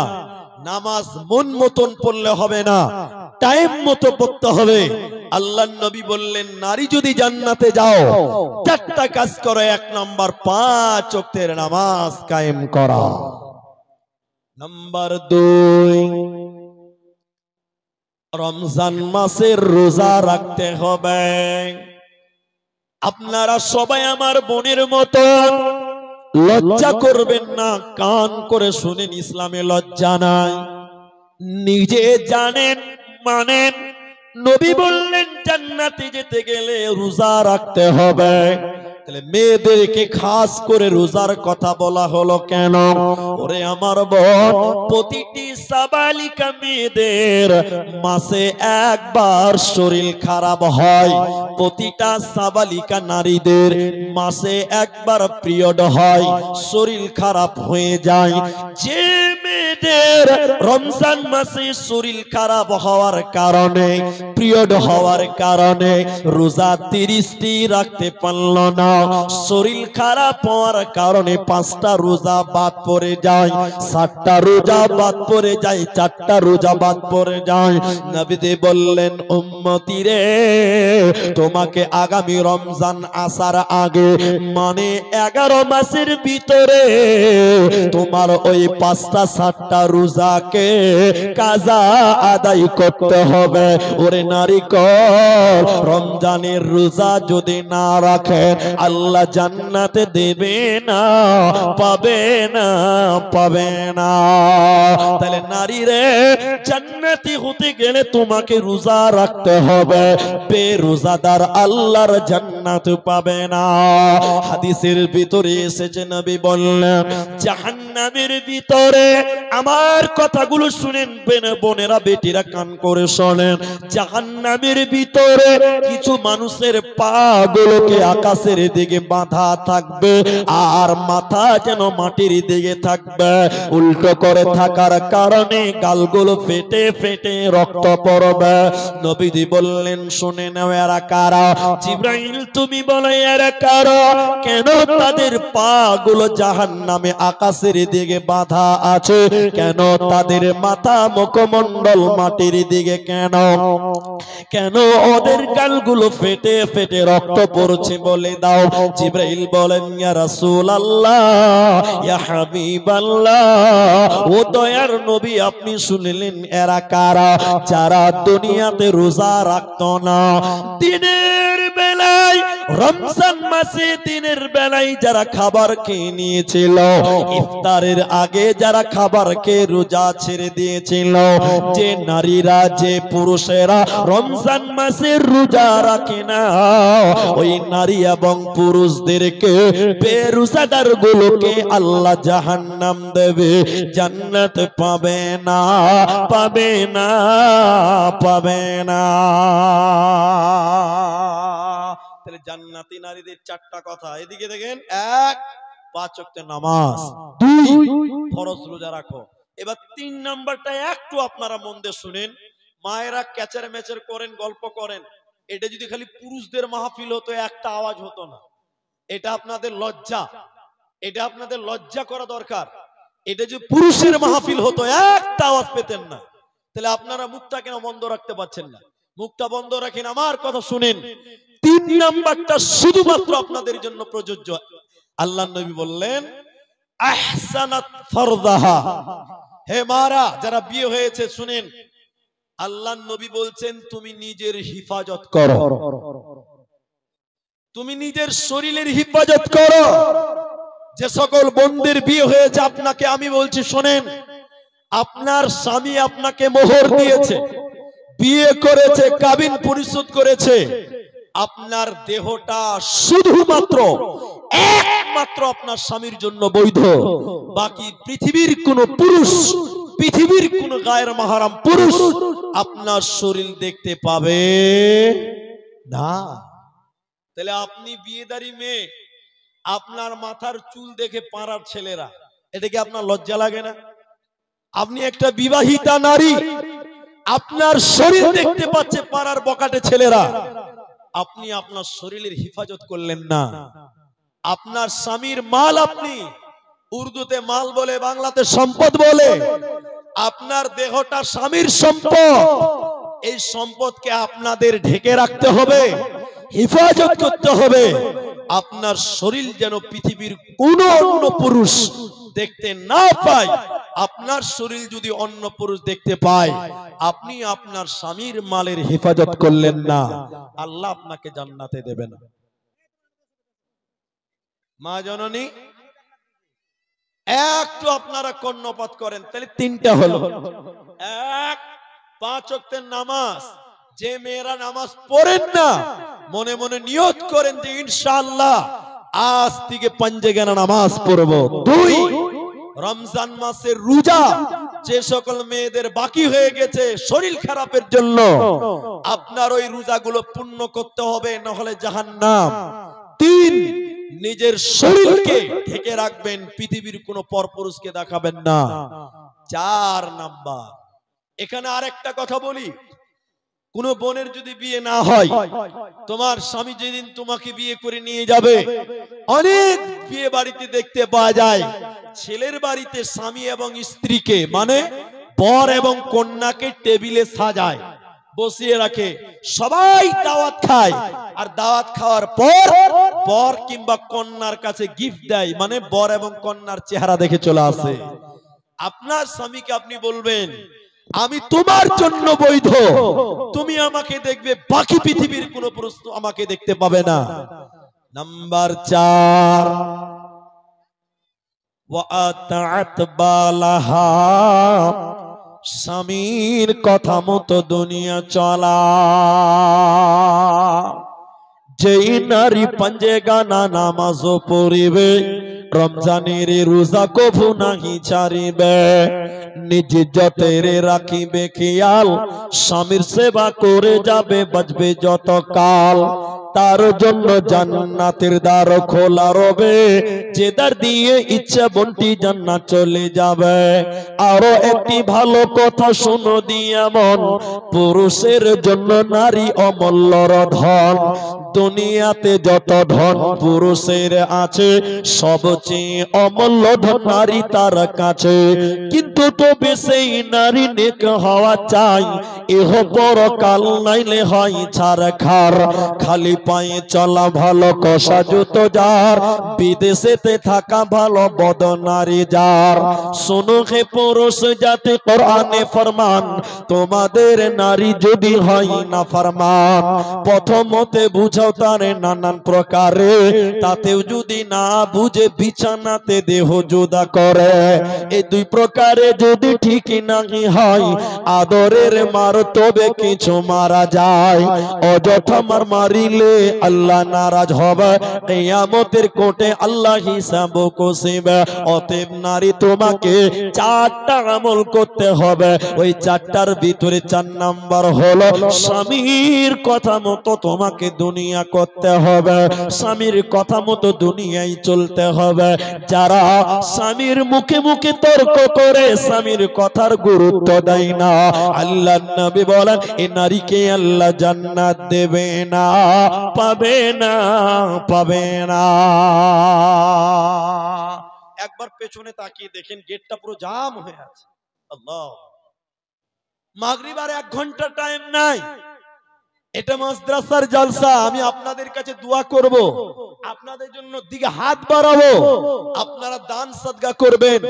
নামাজ মন মতন পড়লে হবে না, টাইম মতো পড়তে হবে। আল্লাহর নবী বললেন, নারী যদি জান্নাতে যাও 4টা কাজ করো। 1 নাম্বার 5 ওয়াক্তের নামাজ কায়েম করা। নাম্বার 2, রমজান মাসের রোজা রাখতে হবে। আপনারা সবাই আমার বোনের মতো লজ্জা করবেন না, কান করে শুনেন, ইসলামে লজ্জা নাই। নিজে জানেন, মানেন, নবী বললেন জান্নাতে যেতে গেলে রোজা রাখতে হবে। তাহলে মেয়েদেরকে খাস করে রোজার কথা বলা হলো কেন? ওরে আমার বোন, প্রতিটি সাবালিকা মেয়েদের মাসে একবার শরীর খারাপ হয়। প্রতিটা সাবালিকা নারীদের মাসে একবার পিরিয়ড হয়, শরীর খারাপ হয়ে যায়। যে মেয়েদের রমজান মাসে শরীর খারাপ হওয়ার কারণে, পিরিয়ড হওয়ার কারণে রোজা 30টি রাখতে পারল না, শরীর খারাপ হওয়ার কারণে 5টা রোজা বাদ পড়ে যায়, 7টা রোজা বাদ পড়ে যায়, 4টা রোজা বাদ পড়ে যায়। নবী বললেন, উম্মতি রে, তোমাকে আগামী রমজান আসার আগে, মানে 11 মাসের ভিতরে তোমার ওই 5টা 7টা রোজাকে কাজা আদায় করতে হবে। ওরে নারী কর, রমজানের রোজা যদি না রাখেন আল্লাহ জান্নাতে দেবে না, পাবে না, পাবে না। তাহলে নারী রে, জান্নাতি হতে গেলে তোমাকে রোজা রাখতে হবে, বেরোজাদার আল্লাহর জান্নাত পাবে না। হাদিসের ভিতরে এসেছে, নবী বললেন জাহান্নামের ভিতরে, আমার কথাগুলো শুনেন বোনেরা, বেটিরা কান করে শোনেন, জাহান্নামের ভিতরে কিছু মানুষের পা গুলোকে আকাশের দিকে বাঁধা থাকবে আর মাথা যেন মাটির দিকে থাকবে। উল্টো করে থাকার কারণে গালগুলো ফেটে ফেটে রক্ত পড়বে। নবীজি বললেন, শুনে নাও, এরা কারা? জিবরাইল তুমি বলো এরা কারা? কেন তাদের পা গুলো জাহান্নামে আকাশের দিকে বাঁধা আছে? কেন তাদের মাথা মুখমণ্ডল মাটির দিকে? কেন কেন ওদের গালগুলো ফেটে ফেটে রক্ত পড়ছে বলে দাও। জিবরাইল বলেন, ইয়া রাসূলুল্লাহ, ইয়া হাবিবাল্লাহ, ও দয়ার নবী, আপনি শুনলেন এরা কারা? যারা দুনিয়াতে রোজা রাখতো না, দিনের বেলা বেলায়, রমজান মাসে দিনের বেলায় যারা খাবার খেয়ে নিয়েছিল, ইফতারের আগে যারা খাবার খেয়ে রোজা ছেড়ে দিয়েছিল, যে নারীরা যে পুরুষেরা রমজান মাসে রোজা রাখে না, ওই নারী এবং পুরুষদেরকে বেরোজাদার গুলোকে আল্লাহ জাহান্নাম দেবে, জান্নাত পাবে না, পাবে না, পাবে না। তাহলে জান্নাতি নারীদের চারটা কথা, এদিকে দেখেন। এক, 5 ওয়াক্ত নামাজ। 2, ফরজ রোজা রাখো। এবার 3 নাম্বারটা একটু আপনারা মন দিয়ে শুনেন। মায়েরা ক্যাচার ম্যাচার করেন, গল্প করেন, এটা যদি খালি পুরুষদের মাহফিল হতো একটা আওয়াজ হতো না। এটা আপনাদের লজ্জা, এটা আপনাদের লজ্জা করা দরকার। এটা যে পুরুষের মাহফিল হতো একটা আওয়াজ পেতেন না। তাহলে আপনারা মুখটা কেন বন্ধ রাখতে পারছেন না? মুখটা বন্ধ রাখেন, আমার কথা শুনেন। 3 নাম্বারটা শুধুমাত্র আপনাদের জন্য প্রযোজ্য। আল্লাহর নবী বললেন, আহসানাত ফারদাহা। হে মারা যারা বিয়ে হয়েছে শুনেন, আল্লাহর নবী বলছেন তুমি নিজের হিফাজত করো, তুমি নিজের শরীরের হিফাজত করো। যে সকল বোনদের বিয়ে হয়েছে আপনাকে আমি বলছি শোনেন, আপনার স্বামী আপনাকে মোহর দিয়েছে, বিয়ে করেছে, কাবিন পরিশোধ করেছে, আপনার দেহটা শুধুমাত্র একমাত্র আপনার স্বামীর জন্য বৈধ। বাকি পৃথিবীর কোন পুরুষ, পৃথিবীর কোন গায়ের মাহারাম পুরুষ আপনার শরীর দেখতে পাবে না। তাহলে আপনি বিয়েদারি মেয়ে, আপনার মাথার চুল দেখে পাড়ার ছেলেরা, এটা কি আপনার লজ্জা লাগে না? আপনি একটা বিবাহিতা নারী, আপনার শরীর দেখতে পাচ্ছে পাড়ার বকাটে ছেলেরা, আপনি আপনার শরীরের হিফাজত করলেন না। আপনার স্বামীর মাল, আপনি উর্দুতে মাল বলে, বাংলাতে সম্পদ বলে, আপনার দেহটা স্বামীর সম্পদ। এই সম্পদকে আপনাদের ঢেকে রাখতে হবে, হিফাজত করতে হবে। আপনার শরীর যেন পৃথিবীর কোন অন্য পুরুষ দেখতে না পায়। আপনার শরীর যদি অন্য পুরুষ দেখতে পায়, আপনি আপনার স্বামীর মালের হেফাজত করলেন না, আল্লাহ আপনাকে জান্নাতে দেবে না। মা জননী, একটু আপনারা কর্ণপাত করেন, তাহলে 3টা হলো। 1, 5 ওয়াক্তের নামাজ। যে মেয়েরা নামাজ পড়েন না, মনে মনে নিয়ত করেন যে ইনশাআল্লাহ আজ থেকে পাঞ্জেগানা নামাজ পড়বো। 2, রমজান মাসের রোজা যে সকল মেয়েদের বাকি হয়ে গেছে শরীর খারাপের জন্য, আপনার ওই রোজাগুলো পূর্ণ করতে হবে, না হলে জাহান্নাম। 3, নিজের শরীরকে ঢেকে রাখবেন, পৃথিবীর কোনো পরপুরুষকে দেখাবেন না। 4 নাম্বার, এখানে আরেকটা কথা বলি, কোন বোনের যদি বিয়ে না হয়, তোমার স্বামী যেদিন তোমাকে বিয়ে করে নিয়ে যাবে, অনেক বিয়ে বাড়িতে দেখতে পাওয়া যায় ছেলের বাড়িতে স্বামী এবং স্ত্রীকে, মানে বর এবং কন্যাকে টেবিলে সাজায়, বসিয়ে রাখে, সবাই দাওয়াত খায়, আর দাওয়াত খাওয়ার পর বর কিংবা কন্যার কাছে গিফট দেয়, মানে বর এবং কন্যার চেহারা দেখে চলে আসে। আপনার স্বামীকে আপনি বলবেন আমি তোমার জন্য বৈধ, তুমি আমাকে দেখবে, বাকি পৃথিবীর কোন পুরুষ আমাকে দেখতে পাবে না। নাম্বার 4, ওয়াতাআত বালাহা, স্বামীর কথা মতো দুনিয়া চলা। যেই নারী পাঞ্জেগানা নামাজ পড়িবে, রমজানের রোজা কভু নাহি ছাড়িবে, নিজ যতেরে রাখিবে খেয়াল, স্বামীর সেবা করে যাবে, বাঁচবে যত কাল, তার জন্য জান্নাতের দ্বার খোলা রবে, যে দ্বার দিয়ে ইচ্ছা বন্টি জান্নাত চলে যাবে। আরো একটি ভালো কথা শুনো দিয়া মন, পুরুষের জন্য নারী অমূল্যর ধন। দুনিয়াতে যত ধন পুরুষের আছে, সবচেয়ে অমূল্য ধন নারী তার কাছে। কিন্তু দুটো বেশেই নারী নেক হওয়া চাই, এহ পরকাল নাইলে হয় ছারখার। খালি পায়ে চলা ভালো, কষা জুতো যার, বিদেশেতে থাকা ভালো, বদ নারী যার। শোনো হে পুরুষ জাতি, কোরআনে ফরমান, তোমাদের নারী যদি হয় না ফরমান, প্রথমতে বুঝাও তারে নানান প্রকারে, তাতেও যদি না বুঝে বিছানাতে দেহ জুদা করে। এই দুই প্রকারে যদি ঠিক নাহি হয়, আদরের মার তবে কিছু মারা যায়। অযথা মার মারিলে আল্লাহ নারাজ হবে, কিয়ামতের কোর্টে আল্লাহ হিসাব কষিবে। অতএব নারী তোমাকে চারটা আমল করতে হবে, ওই চারটার ভিতরে 4 নাম্বার হলো স্বামীর কথা মতো তোমাকে দুনিয়া করতে হবে, স্বামীর কথা মতো দুনিয়ায় চলতে হবে। যারা স্বামীর মুখে মুখে তর্ক করে স্বামীর কথার গুরুত্ব দেয় না, আল্লাহর নবী বলেন এ নারীকে আল্লাহ জান্নাত দেবে না, পাবে না, পাবে না। একবার পেছনে তাকিয়ে দেখেন, গেটটা পুরো জাম হয়ে আছে। আল্লাহ, মাগরিব আর 1 ঘন্টা টাইম নাই। এটা মাদ্রাসার জলসা। আমি আপনাদের কাছে দোয়া করব, আপনাদের জন্য দিকে হাত বাড়াবো, আপনারা দান সদকা করবেন।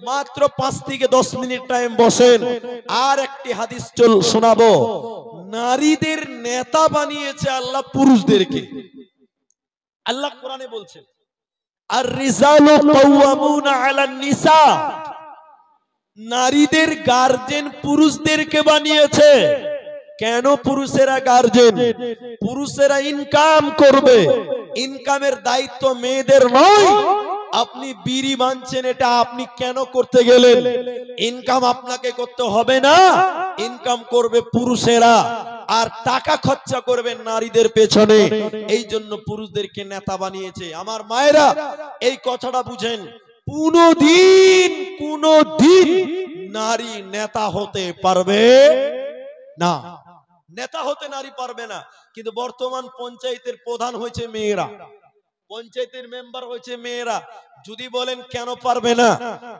মাত্র 5 থেকে 10 মিনিট টাইম বসেন। আর একটি হাদিস শোনাবো। নারীদের নেতা বানিয়েছে আল্লাহ পুরুষদেরকে। আল্লাহ কোরআনে বলছেন, আর রিজালু কাওয়ামুনা আলান নিসা, নারীদের গার্জেন পুরুষদেরকে বানিয়েছে। কেন পুরুষেরা গার্জেন? পুরুষেরা ইনকাম করবে, ইনকামের দায়িত্ব মেয়েদের নয়। আপনি বিড়ি বানছেন, এটা আপনি কেন করতে গেলেন? ইনকাম আপনাকে করতে হবে না, ইনকাম করবে পুরুষেরা, আর টাকা খরচা করবেন নারীদের পেছনে। এই জন্য পুরুষদেরকে নেতা বানিয়েছে। আমার মায়েরা এই কথাটা বুঝেন, কোনদিন নারী নেতা হতে পারবে না, নেতা হতে নারী পারবে না। কিন্তু বর্তমান পঞ্চায়েতের প্রধান হয়েছে মেয়েরা, পঞ্চায়েতের মেম্বার হয়েছে মেয়েরা। যদি বলেন কেন পারবে না,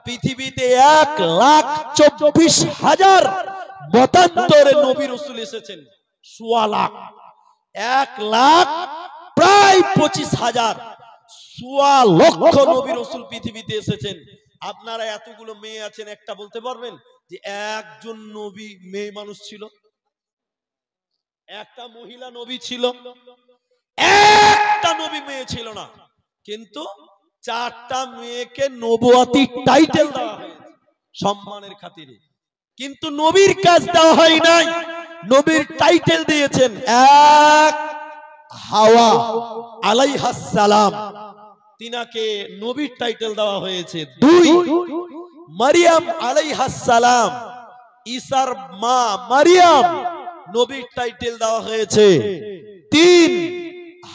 পৃথিবীতে 1,24,000 মতান্তরে নবী রাসূল এসেছেন, 1.25 লাখ, 1,00,000 প্রায় 25,000, 1.25 লক্ষ নবী রাসূল পৃথিবীতে এসেছেন। আপনারা এতগুলো মেয়ে আছেন, একটা বলতে পারবেন যে একজন নবী মেয়ে মানুষ ছিল, একটা মহিলা নবী ছিল? একটা নবী মেয়ে ছিল না। কিন্তু 4টা মেয়েকে নবুয়তি টাইটেল দেওয়া হয়েছে সম্মানের খাতিরে, কিন্তু নবীর কাজ দেওয়া হয় নাই। নবীর টাইটেল দিয়েছেন, 1 হাওয়া আলাইহাস সালাম, তিনাকে নবীর টাইটেল দেওয়া হয়েছে। 2 মারিয়াম আলাইহাস সালাম, ঈসার মা মারিয়াম, নবীর টাইটেল দেওয়া হয়েছে। 3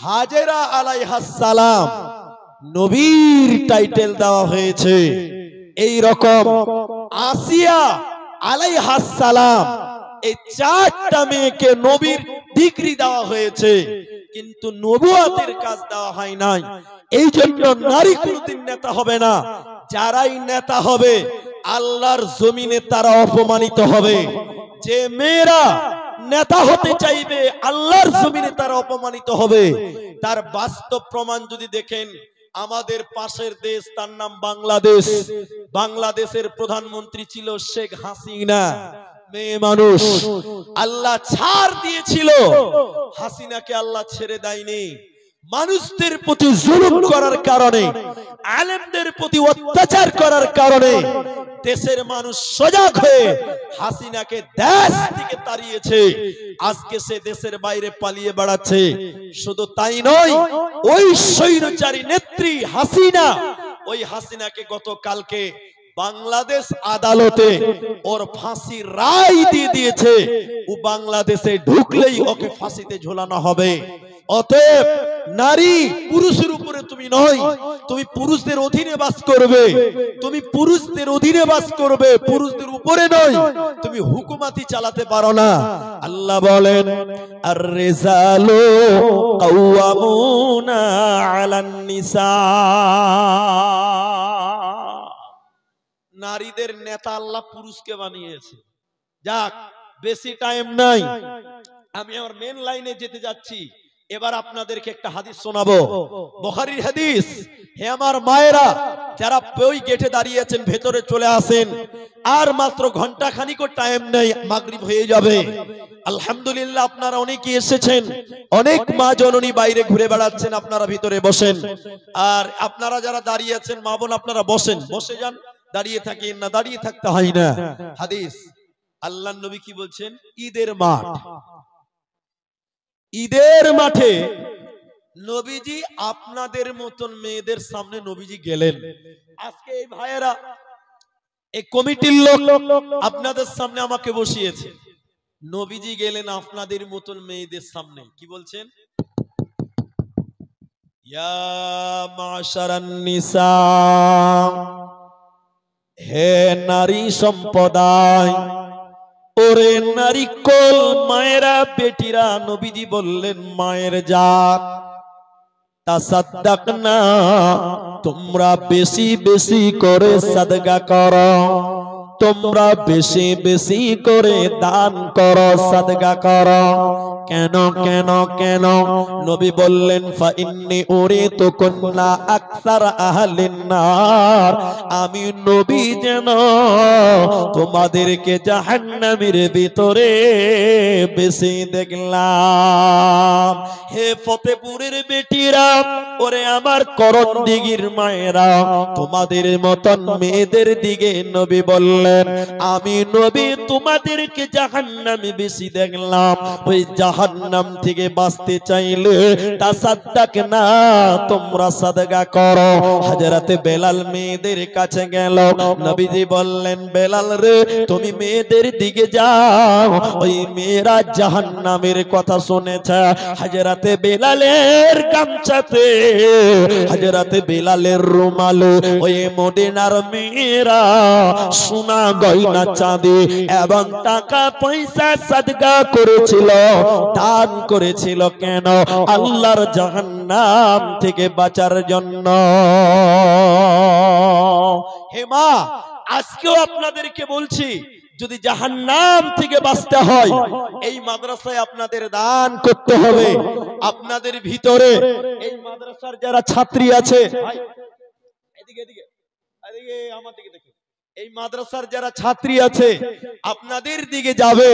হাজেরা আলাইহাস সালাম, নবীর টাইটেল দেওয়া হয়েছে। এই রকম আসিয়া আলাইহাস সালাম, এই 4টা মেয়েকে নবীর ডিগ্রি দেওয়া হয়েছে, কিন্তু নবুয়তের কাজ দেওয়া হয় নাই। এই জন্য নারী কোনদিন নেতা হবে না। যারাই নেতা হবে আল্লাহর জমিনে তারা অপমানিত হবে। যে মেয়েরা নেতা হতে চাইবে আল্লাহর জমিনে তারা অপমানিত হবে। তার বাস্তব প্রমাণ যদি দেখেন, আমাদের পাশের দেশ, তার নাম বাংলাদেশ। বাংলাদেশের প্রধানমন্ত্রী ছিল শেখ হাসিনা, মেয়ে মানুষ। আল্লাহ ছাড় দিয়েছিল, হাসিনাকে আল্লাহ ছেড়ে দেয়নি। মানুষদের প্রতি জুলুম করার কারণে, আলেমদের প্রতি অত্যাচার করার কারণে দেশের মানুষ সজাগ হয়ে হাসিনাকে দেশ থেকে তাড়িয়েছে। আজকে সে দেশের বাইরে পালিয়ে বেড়াচ্ছে। শুধু তাই নয়, ওই স্বৈরাচারী নেত্রী হাসিনা, ওই হাসিনাকে গতকালকে বাংলাদেশ আদালতে ওর ফাঁসির রায় দিয়ে দিয়েছে। ও বাংলাদেশে ঢুকলেই ওকে ফাঁসিতে ঝোলানো হবে। অতএব নারী পুরুষের উপরে তুমি নয়, তুমি পুরুষদের অধীনে বাস করবে, তুমি পুরুষদের অধীনে বাস করবে, পুরুষদের উপরে নয়। তুমি হুকুমাতি চালাতে পারো না। আল্লাহ বলেন, আর রিজালু কাওয়ামুনা আলান নিসা, নারীদের নেতা আল্লাহ পুরুষকে বানিয়েছে। যাক, বেশি টাইম নাই, আমি আমার মেন লাইনে যেতে যাচ্ছি। এবার আপনাদেরকে একটা হাদিস শোনাবো, বুখারীর হাদিস। হে আমার মায়েরা, যারা ওই গেটে দাঁড়িয়ে আছেন ভেতরে চলে আসেন, আর মাত্র ঘন্টা খানিকও টাইম নেই, মাগরিব হয়ে যাবে। আলহামদুলিল্লাহ, আপনারা অনেকেই এসেছেন, অনেক মা জননী বাইরে ঘুরে বেড়াচ্ছেন, আপনারা ভিতরে বসেন। আর আপনারা যারা দাঁড়িয়ে আছেন মা বোন, আপনারা বসেন, বসে যান, দাঁড়িয়ে থাকেন না, দাঁড়িয়ে থাকতে হয় না। হাদিস, আল্লাহর নবী কি বলছেন? ঈদের মাঠ, ঈদের মাঠে নবীজি আপনাদের মতন মেয়েদের সামনে নবীজি গেলেন। আজকে এই ভাইয়েরা, এই কমিটির লোক আপনাদের সামনে আমাকে বসিয়েছে, নবীজি গেলেন আপনাদের মতন মেয়েদের সামনে, কি বলছেন? ইয়া মাশারান নিসা, হে নারী সম্প্রদায়, ওরে নারী কোল মায়েরা বেটিরা, নবীজি বললেন মায়ের জাত, তাসাদ্দাকনা, তোমরা বেশি বেশি করে সাদকা করো, তোমরা বেশি বেশি করে দান করো, সাদকা করো। কেন কেন কেন? নবী বললেন ফা ইন্নী উরিতু কুন্না আকসার আহলিন নার, আমি নবী যেন তোমাদেরকে জাহান্নামের ভিতরে বেশি দেখলাম। হে ফতেপুরের বেটিরা, ওরে আমার করণদিঘির মায়েরা, তোমাদের মতন মেয়েদের দিকে নবী বললেন আমি নবী তোমাদেরকে জাহান্নামে বেশি দেখলাম। ওই জাহান্নাম থেকে বাঁচতে চাইলে তাসাদ্দাকনা, তোমরা সাদকা করো। হযরতে বেলাল মেয়েদের কাছে গেল, নবীজি বললেন বেলাল রে, তুমি মেয়েদের দিকে যাও, ওই মেয়েরা জাহান্নামের কথা শুনেছে। হযরতে বেলালের গামছাতে, হযরতে বেলালের রুমালে ওই মদিনার মেয়েরা সোনা গয়না চাঁদি এবং টাকা পয়সা সাদকা করেছিল, দান করেছিল। কেন? আল্লাহর জাহান্নাম থেকে বাঁচার জন্য। হে মা, আজকেও আপনাদেরকে বলছি, যদি জাহান্নাম থেকে বাঁচতে হয়, এই মাদ্রাসায় আপনাদের দান করতে হবে। আপনাদের ভিতরে এই মাদ্রাসার যারা ছাত্রী আছে, এদিকে এদিকে এদিকে আমার দিকে দেখুন, এই মাদ্রাসার যারা ছাত্রী আছে আপনাদের দিকে যাবে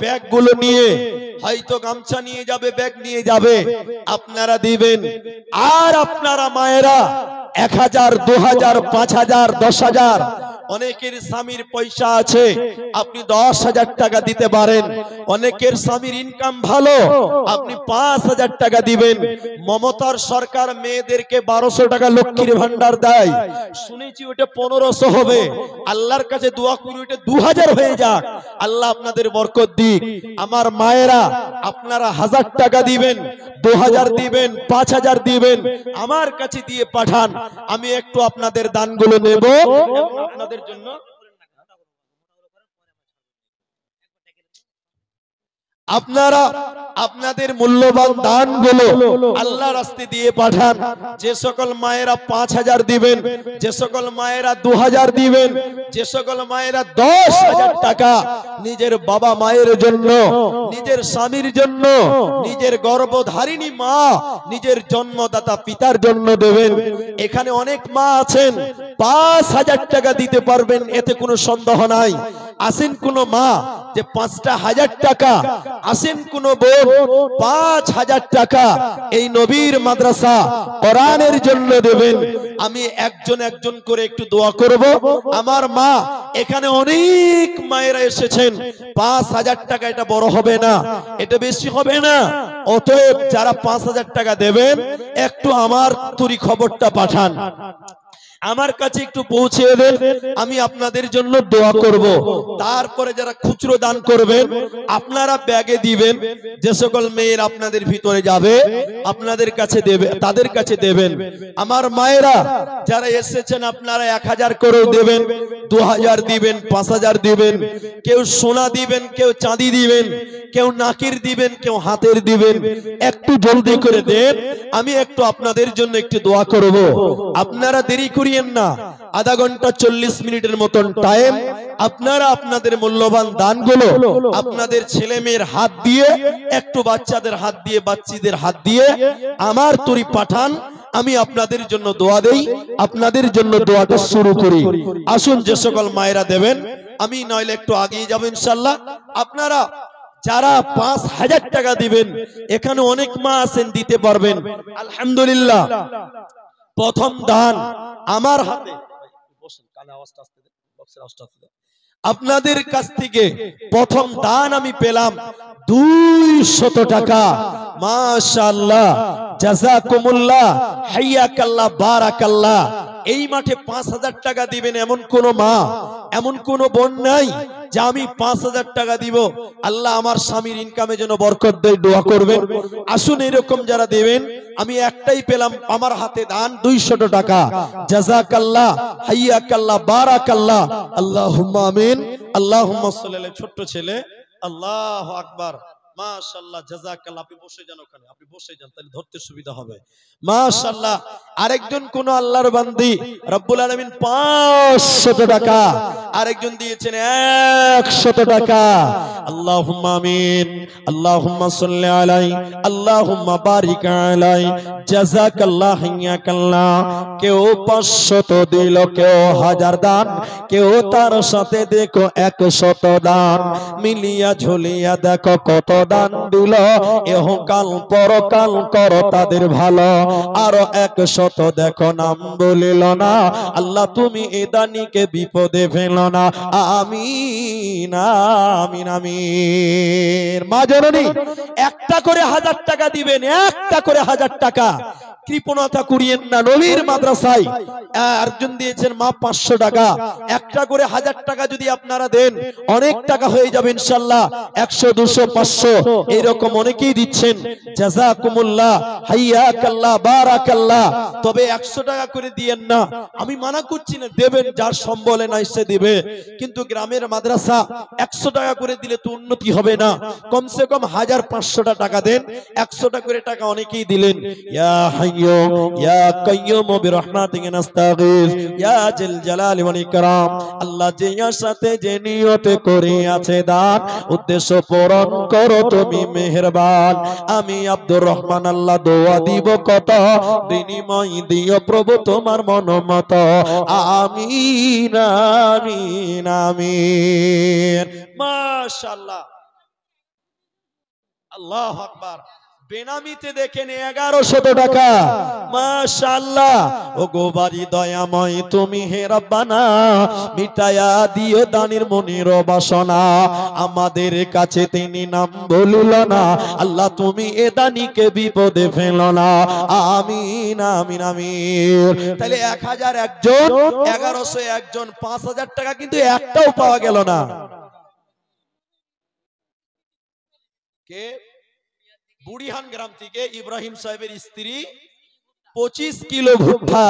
ব্যাগ গুলো নিয়ে, হয়তো গামছা নিয়ে যাবে, ব্যাগ নিয়ে যাবে, আপনারা দিবেন। আর আপনারা মায়েরা 1000, 2000, 5000, 10000, অনেকের স্বামীর পয়সা আছে, আপনি 10,000 টাকা দিতে পারেন। অনেকের স্বামীর ইনকাম ভালো, আপনি 5000 টাকা দিবেন। মমতার সরকার মেয়েদেরকে 1200 টাকা লক্ষ্মীর ভান্ডার দেয়, শুনেছি ওটা 1500 হবে। আল্লাহর কাছে দোয়া করি ওটা 2000 হয়ে যাক, আল্লাহ আপনাদের বরকত দিক। আমার মায়েরা, আপনারা 1000 টাকা দিবেন, 2000 দিবেন, 5000 দিবেন, আমার কাছে দিয়ে পাঠান। আমি একটু আপনাদের দানগুলো নেব এবং আপনাদের জন্য আপনারা আপনাদের মূল্যবান দানগুলো আল্লাহর রাস্তায় দিয়ে পাঠান। যে সকল মায়েরা 5000 দিবেন, যে সকল মায়েরা 2000 দিবেন, যে সকল মায়েরা 10,000 টাকা নিজের বাবা মায়ের জন্য, নিজের স্বামীর জন্য, নিজের গর্ভধারিণী মা, নিজের জন্মদাতা পিতার জন্য দেবেন। এখানে অনেক মা আছেন 5000 টাকা দিতে পারবেন, এতে কোনো সন্দেহ নাই। আসেন কোন মা যে 5,000 টাকা, আসেন কোন বোন 5,000 টাকা এই নবীর মাদ্রাসা কোরআনের জন্য দেবেন। আমি একজন একজন করে একটু দোয়া করব। আমার মা, এখানে অনেক মায়েরা এসেছেন, 5,000 টাকা এটা বড় হবে না, এটা বেশি হবে না। অতএব যারা 5,000 টাকা দেবেন, একটু আমার তুরি খবরটা পাঠান, আমার কাছে একটু পৌঁছে দেন, আমি আপনাদের জন্য দোয়া করব। তারপরে যারা খুচরো দান করবেন আপনারা ব্যাগে দিবেন। যে সকল মেয়ের আপনাদের ভিতরে যাবে আপনাদের কাছে দেবে, তাদের কাছে দেবেন। আমার মায়েরা যারা এসেছেন আপনারা 1000 করেও দেবেন, 2000 দিবেন, 5000 দিবেন। কেউ সোনা দিবেন, কেউ চাঁদি দিবেন, কেউ নাকের দিবেন, কেউ হাতের দিবেন। একটু জলদি করে দেন, আমি একটু আপনাদের জন্য একটু দোয়া করব। আপনারা দেরি করি করিয়েন না। আধা ঘন্টা 40 মিনিটের মতন টাইম আপনারা আপনাদের মূল্যবান দানগুলো আপনাদের ছেলে মেয়ের হাত দিয়ে, একটু বাচ্চাদের হাত দিয়ে, বাচ্চাদের হাত দিয়ে আমার তরি পাঠান। আমি আপনাদের জন্য দোয়া দেই, আপনাদের জন্য দোয়াটা শুরু করি। আসুন যে সকল মায়েরা দেবেন, আমি নইলে একটু আগিয়ে যাব ইনশাআল্লাহ। আপনারা যারা 5000 টাকা দিবেন, এখানে অনেক মা আছেন দিতে পারবেন, আলহামদুলিল্লাহ। প্রথম দান আমার হাতে, আপনাদের কাছ থেকে প্রথম দান আমি পেলাম 200 টাকা। মাশাআল্লাহ, জাযাকুমুল্লাহ, হাইয়াকাল্লাহ, বারাকাল্লাহ। এই মাঠে 5000 টাকা দিবেন এমন কোন মা, এমন কোন বোন নাই যে আমি 5000 টাকা দিব, আল্লাহ আমার স্বামীর ইনকামে যেন বরকত দেয়, দোয়া করবেন। আসুন এরকম যারা দেবেন, আমি একটাই পেলাম আমার হাতে দান 200 টাকা। জাযাকাল্লাহ, হাইয়াকাল্লাহ, বারাকাল্লাহ, আল্লাহুম্মা আমিন। আল্লাহুম্মা সাল্লি আলা ছোট্ট ছেলে, আল্লাহু আকবার, মাশাআল্লাহ, জাযাকাল্লাহ। আপনি বসে যান ওখানে, আপনি বসে যান, তাহলে ধরতে সুবিধা হবে। মাশাআল্লাহ। আরেকজন কোন আল্লাহর বান্দি রব্বুল আলামিন 500 টাকা, আরেকজন দিয়েছেন 100 টাকা। আল্লাহুম্মা আমিন, আল্লাহুম্মা সাল্লি আলাই, আল্লাহুম্মা বারিক আলাই, জাযাকাল্লাহ, হাইয়াকাল্লাহ। কেউ 500 দিল, কেউ 1000 দান, কেউ তার সাথে দেখো 100 দান, মিলিয়া ঝুলিয়া দেখো কত দান দিল। এহকাল পরকাল করো তাদের ভালো, আরো 100 দেখো নাম বলিল না। আল্লাহ তুমি এ দানিকে বিপদে ফেলো না, আমিন আমিন আমিন। মা জননী একটা করে 1000 টাকা দিবেন, একটা করে 1000 টাকা। কৃপণতা করিয়েন না। নবীর মাদ্রাসায় একজন দিয়েছেন মা 500 টাকা, একটা করে 1000 টাকা যদি আপনারা দেন অনেক টাকা হয়ে যাবে ইনশাআল্লাহ। 100, 200, 500 এরকম অনেকেই দিচ্ছেন। জাযাকুমুল্লাহ, হাইয়াকাল্লাহ, বারাকাল্লাহ। তবে 100 টাকা করে দিয়েন না, আমি মানা করছি না, দেবেন, যার সম্বলে নাই সে দিবে। কিন্তু গ্রামের মাদ্রাসা 100 টাকা করে দিলে তো উন্নতি হবে না। কমসে কম 1500 টাকা দেন। 100 টাকা করে টাকা অনেকেই দিলেন। ইয়া হাইয়্যু ইয়া কাইয়্যুম বিরহমাতিকা নাস্তাগীস ইয়া জিল জালালি ওয়াল ইকরাম। আল্লাহ যে সাথে যে নিয়তে করে আছে দান, উদ্দেশ্য পূরণ করো তুমি মেহেরবান। আমি আব্দুর রহমান আল্লাহ দোয়া দিব কত, বিনিময় দিও প্রভু তোমার মনোমত, আমিন আমিন আমিন। মাশাআল্লাহ, আল্লাহু আকবার। বেনামিতে দেখেন 1100 টাকা। মাশাআল্লাহ। ও গো বাড়ি দয়াময় তুমি হে রব্বানা, মিটায়া দিও দানির মনির বাসনা। আমাদের কাছে তিনি নাম বলিল না, আল্লাহ তুমি এ দানিকে বিপদে ফেলো না, আমিন আমিন আমিন। তাহলে 1000 একজন, 1100 একজন, 5000 টাকা কিন্তু একটাও পাওয়া গেল না। কে? বুড়িহান গ্রাম থেকে ইব্রাহিম সাহেবের স্ত্রী 25 কিলো ভুট্টা।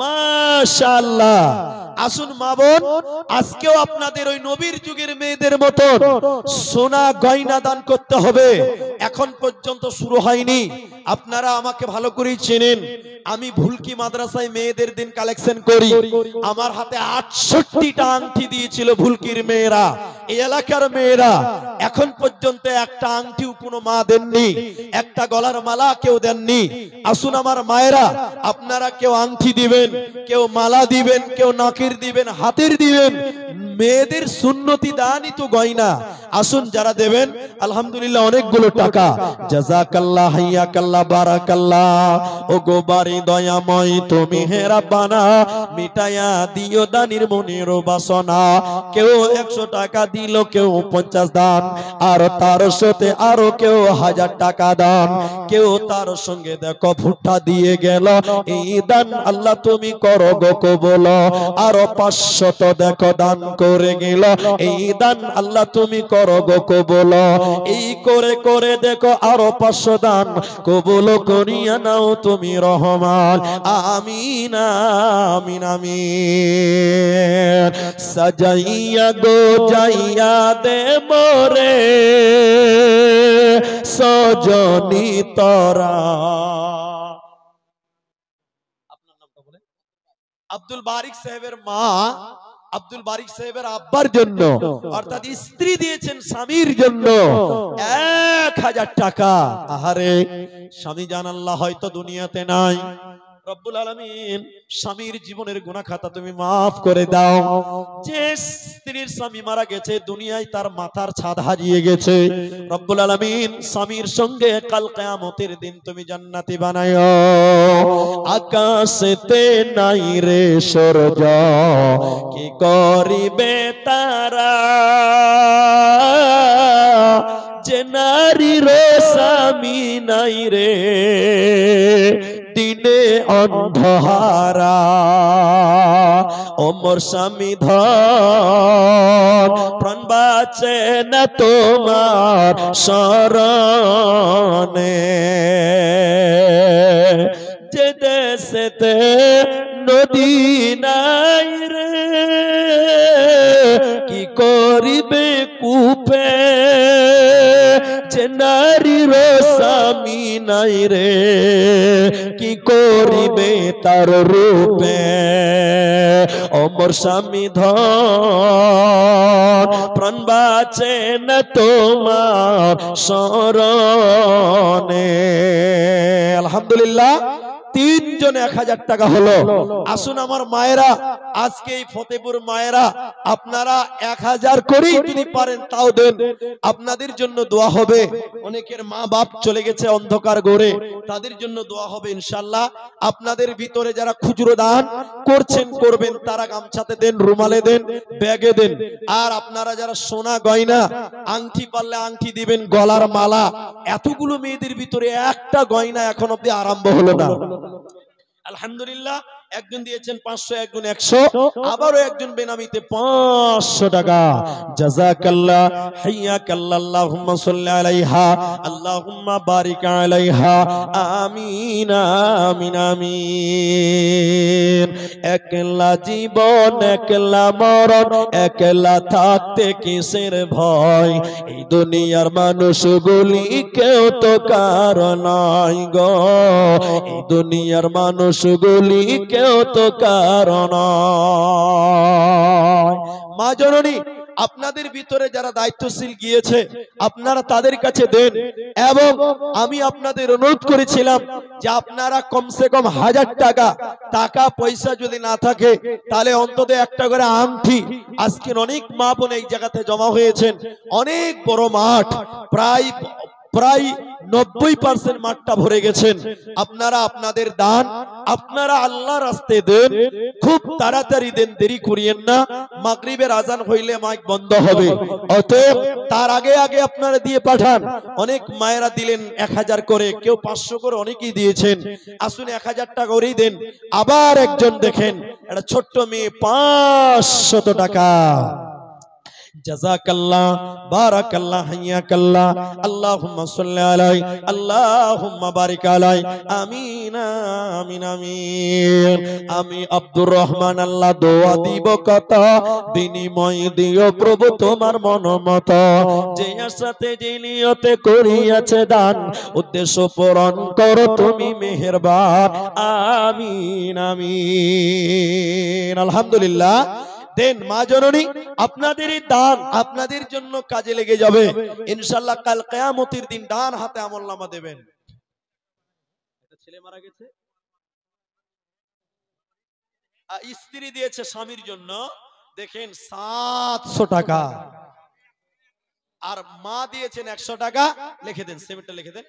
মাশাআল্লাহ। আসুন মা বোন, আজকেও আপনাদের ওই নবীর যুগের মেয়েদের মতো সোনা গয়না দান করতে হবে। এখন পর্যন্ত শুরু হয়নি, আপনারা আমাকে ভালো করেই চেনেন। আমি ভুলকি মাদ্রাসায় মেয়েদের দিন কালেকশন করি। আমার হাতে 68টা আংটি দিয়েছিল ভুলকির মেয়েরা, এই এলাকার মেয়েরা। এখন পর্যন্ত একটা আংটিও কোনো মা দেননি, একটা গলার মালা কেউ দেননি। আসুন আমার মায়েরা, আপনারা কেউ আংটি দিবেন, কেউ মালা দিবেন, কেউ নাকের দিবেন, হাতের দিবেন। মেয়েদের সুন্নতি দানই তো গয়না। আসুন যারা দেবেন, আলহামদুলিল্লাহ অনেকগুলো টাকা। জাযাকাল্লাহ, হাইয়াকাল্লাহ, বারাকাল্লাহ। ও গো বাড়ি দয়াময় তুমি হে রব্বানা, মিটায়া দিও দানির মনির বাসনা। কেউ 100 টাকা দিল, কেউ 50 দান, আর তার সাথে আরো কেউ 1000 টাকা দান, কেউ তার সঙ্গে দেখো ভুট্টা দিয়ে গেল। এই দান আল্লাহ তুমি করো গো কবুল, আরো 500 দেখো দান করে গেল। এই দান আল্লাহ তুমি করো গো কবুল। এই করে করে দেখো আরো 500 দান কবুল করিয়া নাও তুমি রহমান, আমিন আমিন আমিন। সাজাইয়া গো যাইয়া দে মোরে সজনী তরা। আপনার নামটা বলে? আব্দুল বারিক সাহেবের মা আব্দুল বারিক সাহেবের আব্বার জন্য অর্থাৎ স্ত্রী দিয়েছেন স্বামীর জন্য 1000 টাকা। আহারে স্বামী জানাল্লাহ হয়তো দুনিয়াতে নাই, রব্বুল আলামিন স্বামীর জীবনের গুনাহ খাতা তুমি মাফ করে দাও। যে স্ত্রীর স্বামী মারা গেছে দুনিয়ায় তার মাথার ছাদ হারিয়ে গেছে, রব্বুল আলামিন স্বামীর সঙ্গে কাল কিয়ামতের দিন তুমি জান্নাতি বানায়ো। আকাশেতে নাই রে সূর্য কি করিবে তারা, যে নারীর স্বামী নাই রে দিনে অন্ধহারা। ও মোর স্বামী ধন প্রাণ বাঁচে না তোমার শরণে, যে দেশেতে নদী নাই রে কি করিবে কূপে, যে নারীর স্বামী নাই রে কি করিবে তার রূপে। ও মোর স্বামী ধন প্রাণ বাঁচে না তোমার শরণে। আলহামদুলিল্লাহ, 3 জন 1000 টাকা হলো। আসুন আমার মায়েরা, আজকে এই ফতেপুর মায়েরা আপনারা 1000 করেই যদি পারেন তাও দেন, আপনাদের জন্য দোয়া হবে। অনেকের মা বাপ চলে গেছে অন্ধকার ঘরে, তাদের জন্য দোয়া হবে ইনশাআল্লাহ। আপনাদের ভিতরে যারা খুচরো দান করছেন করবেন, তারা গামছাতে দেন, রুমালে দেন, ব্যাগে দেন। আর আপনারা যারা সোনা গয়না আংটি পারলে আংটি দিবেন, গলার মালা। এতগুলো মেয়েদের ভিতরে একটা গয়না এখন অব্দি আরম্ভ হলো না। আলহামদুলিল্লাহ, একজন দিয়েছেন 500, একজন 100, আবারও একজন বেনামিতে 500 টাকা। জাযাকাল্লাহ, হাইয়াকাল্লাহ, আল্লাহুম্মা সাল্লি আলাইহা, আল্লাহুম্মা বারিক আলাইহা, আমিন আমিন আমিন। একলা জীবন একলা মরণ, একলা থাকতে কিসের ভয়, এই দুনিয়ার মানুষগুলি কেউ তো কারো নয় গো, এই দুনিয়ার মানুষগুলি কেউ তো কারণ। মা জননী, আপনাদের ভিতরে যারা দায়িত্বশীল গিয়েছে আপনারা তাদের কাছে দেন। এবং আমি আপনাদের অনুরোধ করেছিলাম যে আপনারা কমসে কম 1000 টাকা, টাকা পয়সা যদি না থাকে তাহলে অন্তত একটা করে আংটি। আজকে অনেক মা বোন এই জায়গাতে জমা হয়েছেন, অনেক বড় মাঠ, প্রায় 90% মাঠটা ভরে গেছেন। আপনারা আপনাদের দান আপনারা আল্লাহর রাস্তায় দেন, খুব তাড়াতাড়ি দেন, দেরি করিয়েন না। মাগরিবের আজান হইলে মাইক বন্ধ হবে, অতএব তার আগে আগে আপনারা দিয়ে পাঠান। অনেক মায়েরা দিলেন 1000 করে, কেউ 500 করে, অনেকেই দিয়েছেন। আসুন 1000 টাকা করেই দেন। আবার একজন দেখেন, একটা ছোট্ট মেয়ে 500 টাকা। জাযাকাল্লাহ, বারাকাল্লাহ, হাইয়াকাল্লাহ, আল্লাহুম্মা সাল্লি আলাইহি, আল্লাহুম্মা বারিক আলাইহি, আমিন আমিন আমিন। আমি আব্দুর রহমান, আল্লাহ দোয়া দিব কত, বিনিময় দিও প্রভু তোমার মনোমত। যে আশাতে যে নিয়তে করিয়াছে দান, উদ্দেশ্য পূরণ করো তুমি মেহেরবান, আমিন আমিন। আলহামদুলিল্লাহ, দেন মা জননী, আপনাদের এই দান আপনাদের জন্য কাজে লেগে যাবে ইনশাআল্লাহ। কাল কিয়ামতের দিন ডান হাতে আমলনামা দেবেন। একটা ছেলে মারা গেছে, স্ত্রী দিয়েছে স্বামীর জন্য, দেখেন 700 টাকা, আর মা দিয়েছেন 100 টাকা। লিখে দেন, সিমেন্টটা লিখে দেন,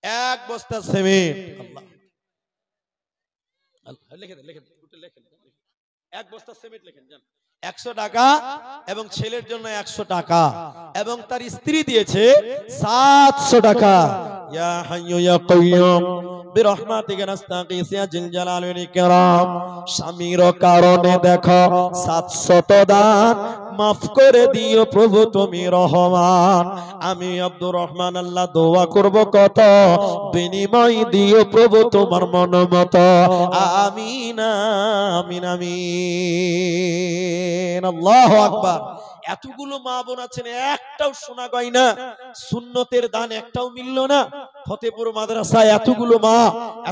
1 বস্তা সিমেন্ট। আল্লাহ, লিখে দেন, লিখে দেন, 1 বস্তা সিমেন্ট লিখেন, জান 100 টাকা। এবং ছেলের জন্য 100 টাকা, এবং তার স্ত্রী দিয়েছে 700 টাকা। ইয়া হাইয়্যু ইয়া কাইয়্যুম বিরহমাতিকা নাস্তাগীস ইয়া জিল জালালি ওয়াল ইকরাম। স্বামীর কারণে দেখো 700 দান মাফ করে দিও প্রভু তুমি রহমান। আমি আব্দুর রহমান, আল্লাহ দোয়া করব কত, বিনিময় দিও প্রভু তোমার মনোমত, আমিন আমিন আমিন। আল্লাহু আকবার। এতগুলো মা বোন আছেন, একটাও সোনা গয়না সুন্নতের দান একটাও মিলল না। ফতেপুর মাদ্রাসায় এতগুলো মা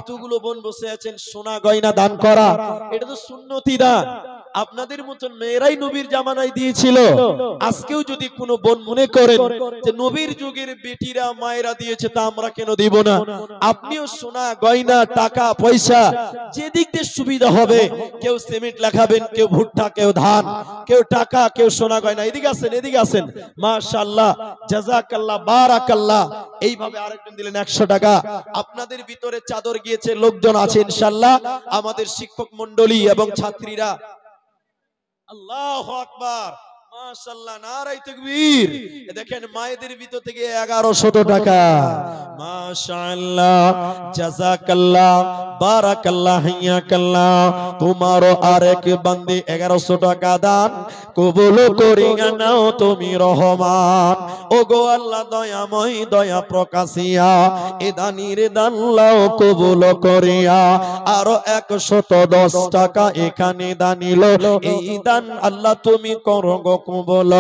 এতগুলো বোন বসে আছেন, সোনা গয়না দান করা এটা তো সুন্নতি দান। আপনাদের মতন মেয়েরাই নবীর জামানায় দিয়েছিল। আজকেও যদি কোনো বোন মনে করেন যে নবীর যুগের বেটিরা মায়েরা দিয়েছে তা আমরা কেন দিব না, আপনিও সোনা গয়না টাকা পয়সা যেদিক দিয়ে সুবিধা হবে, কেউ সিমেন্ট লাগাবেন, কেউ ভুট্টা, কেউ ধান, কেউ টাকা, কেউ সোনা গয়না, এদিকে আসেন এদিকে আসেন, মাশাআল্লাহ জাযাকাল্লাহ বারাকাল্লাহ। এইভাবে আরেকজন দিলেন 100 টাকা। আপনাদের ভিতরে চাদর গিয়েছে, লোকজন আছে ইনশাআল্লাহ, আমাদের শিক্ষক মণ্ডলী এবং ছাত্রীরা। আল্লাহু আকবার, মাশাআল্লাহ, নারায়ে তাকবীর। দেখেন মায়েদের ভিতর থেকে 1100 টাকা, মাশাআল্লাহ জাযাকাল্লাহ বারাকাল্লাহ হাইয়াকাল্লাহ। তোমারও আরেক বান্দে 1100 টাকা দান কবুল করিয়া নাও তুমি রহমান। ওগো আল্লাহ দয়াময় দয়া প্রকাশিয়া এ দানির দান লাও কবুল করিয়া। আরো 110 টাকা এখানে দানিল, এই দান আল্লাহ তুমি করো গো কবুল।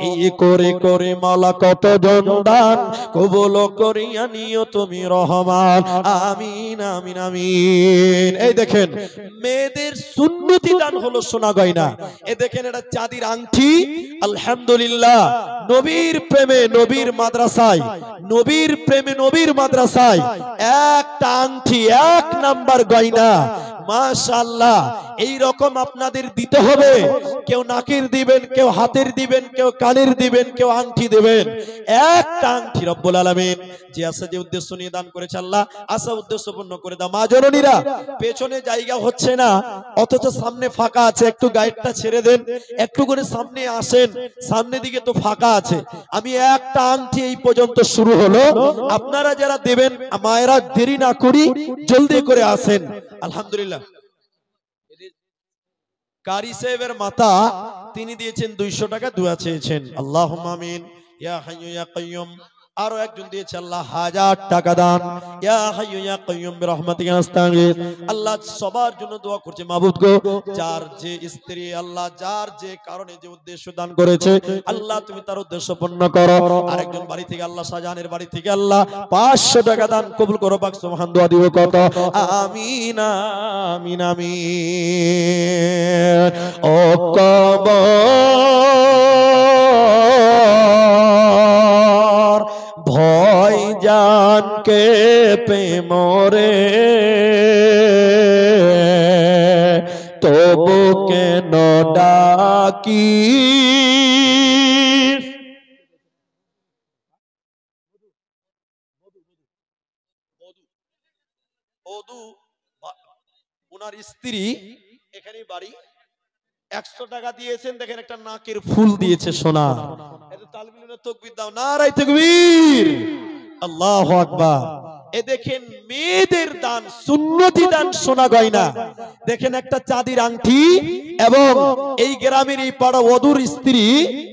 এই করে করে মাওলা কতজন দান কবুল করিয়া নিও তুমি রহমান। আমিন আমিন আমিন। এই দেখেন মেয়েদের সুন্নতি দান হলো সোনা গয়না। এই দেখেন এটা চাঁদির আংটি, আলহামদুলিল্লাহ। নবীর প্রেমে নবীর মাদ্রাসায়, নবীর প্রেমে নবীর মাদ্রাসায় একটা আংটি 1 নাম্বার গয়না, মাশাআল্লাহ। এই রকম আপনাদের দিতে হবে। কেউ নাকের দিবেন, কেউ হাতের দিবেন, কেউ কানের দিবেন, কেউ আংটি দিবেন। একটা আংটি রব্বুল আলামিন যে আছে যে উদ্দেশ্য নিয়ে দান করেছে, আল্লাহ আশা উদ্দেশ্য পূর্ণ করে দাও। মা জননীরা, পেছনে জায়গা হচ্ছে না অথচ সামনে ফাঁকা আছে, একটু গাইডটা ছেড়ে দেন, একটু করে সামনে আসেন, সামনে দিকে তো ফাঁকা আছে। আমি একটা আংটি এই পর্যন্ত শুরু হলো, আপনারা যারা দেবেন মায়েরা দেরি না করি জলদি করে আসেন। আলহামদুলিল্লাহ। কারি সাহেবের মাতা তিনি দিয়েছেন 200 টাকা, দোয়া চেয়েছেন, আল্লাহুম্মা আমিন ইয়া হাইয়্যু ইয়া কাইয়্যুম। আরো একজন দিয়েছে আল্লাহ 1000 টাকা দান, ইয়া হাইয়্যু ইয়া কাইয়্যুম বিরহমাতিকা নাস্তাগীথ। আল্লাহ সবার জন্য দোয়া করছে, মাবুদ গো যার যে স্ত্রী আল্লাহ যার যে কারণে যে উদ্দেশ্য দান করেছে আল্লাহ তুমি তার উদ্দেশ্য পূর্ণ করো। আরেকজন বাড়ি থেকে আল্লাহ শাহজাহানের বাড়ি থেকে আল্লাহ 500 টাকা দান কবুল করো, পাক সুবহান। দোয়া দিব কত? আমিন আমিন আমিন। ও কবর ভয় জানকে পে মোরে, তবু কেন ডাকি। ওনার স্ত্রী এখানে বাড়ি, 100 টাকা দিয়েছেন। দেখেন একটা নাকের ফুল দিয়েছে সোনা। এটা তালবিলুনে তাকবীর দাও, নারায়ে তাকবীর, আল্লাহু আকবার। এ দেখেন মেয়েদের দান, সুন্নতি দান সোনা গয়না। দেখেন একটা চাঁদির আংটি, এবং এই গ্রামের এই পাড়া ওদুর স্ত্রী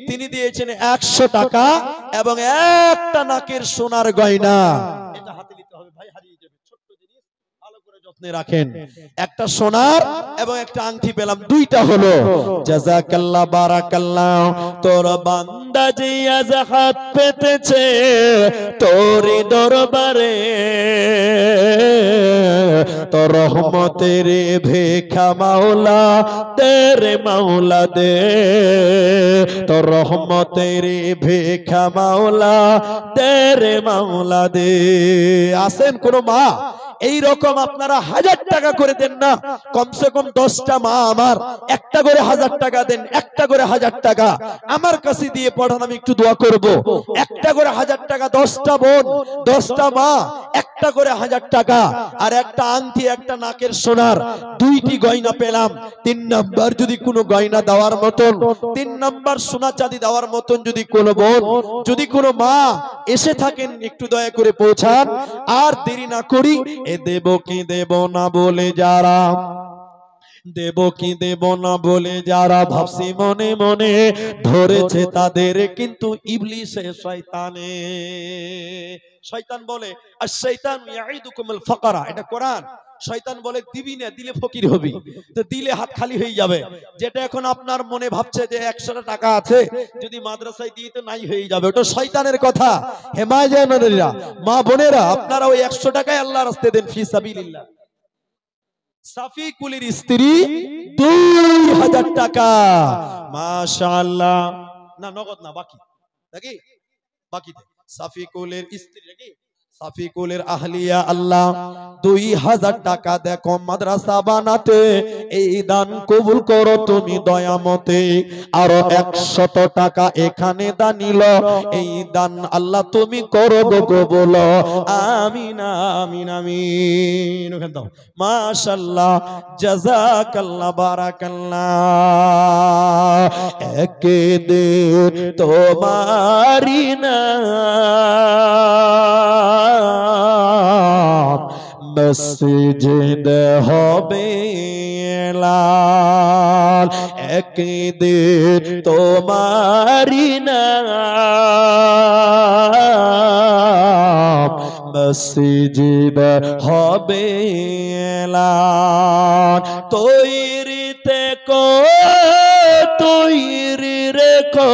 তিনি দিয়েছেন 100 টাকা এবং একটা নাকের সোনার গয়না। এটা হাতে নিতে হবে ভাই, হারিয়ে যাবে, ছোট্ট জিনিস, ভালো করে যত্নে রাখেন। একটা সোনার এবং একটা আংটি পেলাম, দুইটা হলো। জাযাকাল্লাহ বারাকাল্লাহ। তোর বান্দা যে আজ হাত পেতেছে তোর দরবারে, তোর রহমতের ভিক্ষা মাওলা তেরে মাওলা দে, তোর রহমতের ভিক্ষা মাওলা তেরে মাওলা দে। আসেন কোন মা এই রকম আপনারা 1000 টাকা করে দেন না, কমসে কম 10টা মা আমার একটা করে 1000 টাকা দেন, একটা করে 1000 টাকা আমার কাছে দিয়ে পড়ান, আমি একটু দোয়া করব। একটা করে 1000 টাকা, 10টা বোন 10টা মা একটা করে 1000 টাকা, আর একটা আংটি একটা নাকের সোনার, 2টি গয়না পেলাম। 3 নাম্বার যদি কোনো গয়না দেওয়ার মতন, 3 নাম্বার সোনা চাঁদি দেওয়ার মতন যদি কোনো বোন, যদি কোনো মা এসে থাকেন একটু দয়া করে পৌঁছান। আর দেরি না করি, এ দেব কি দেব না বলে যারা, দেব কি দেব না বলে যারা ভাবছি মনে মনে, ধরেছে তাদের কিন্তু ইবলিসে শয়তানে। শয়তান বলে আর শয়তান ইয়াইদুকুমুল ফাকরা, এটা কোরআন। শয়তান বলে দিবি না, দিলে ফকির হবি, তো দিলে হাত খালি হয়ে যাবে। যেটা এখন আপনার মনে ভাবছে যে 100 টাকা আছে, যদি মাদ্রাসায় দিয়ে তো নাই হয়ে যাবে, ওটা শয়তানের কথা। হে মা জানেরা, মা বোনেরা, আপনারা ওই 100 টাকায় আল্লাহর রাস্তায় দেন, ফি সাবিলিল্লাহ। সাফিকুলের স্ত্রী 2000 টাকা, মাশাআল্লাহ। না নগদ না, বাকি নাকি, বাকি সাফিকুলের স্ত্রী নাকি, সাফিকুলের আহলিয়া আল্লাহ 2000 টাকা দেখো মাদ্রাসা বানাতে, এই দান কবুল করো তুমি দয়ামতে। আরো 100 টাকা এখানে দানিল, এই দান আল্লাহ তুমি করো গো কবুল, আমিন আমিন আমিন। ওখানে দাও, মাশাআল্লাহ, জাযাকাল্লাহ, বারাকাল্লাহ। একে দে তোমারি না মসজিদ হবে লাল, একদিন তোমারি নাম মসজিদ হবে লাল। তৈরি থেকো, তৈরি রেখো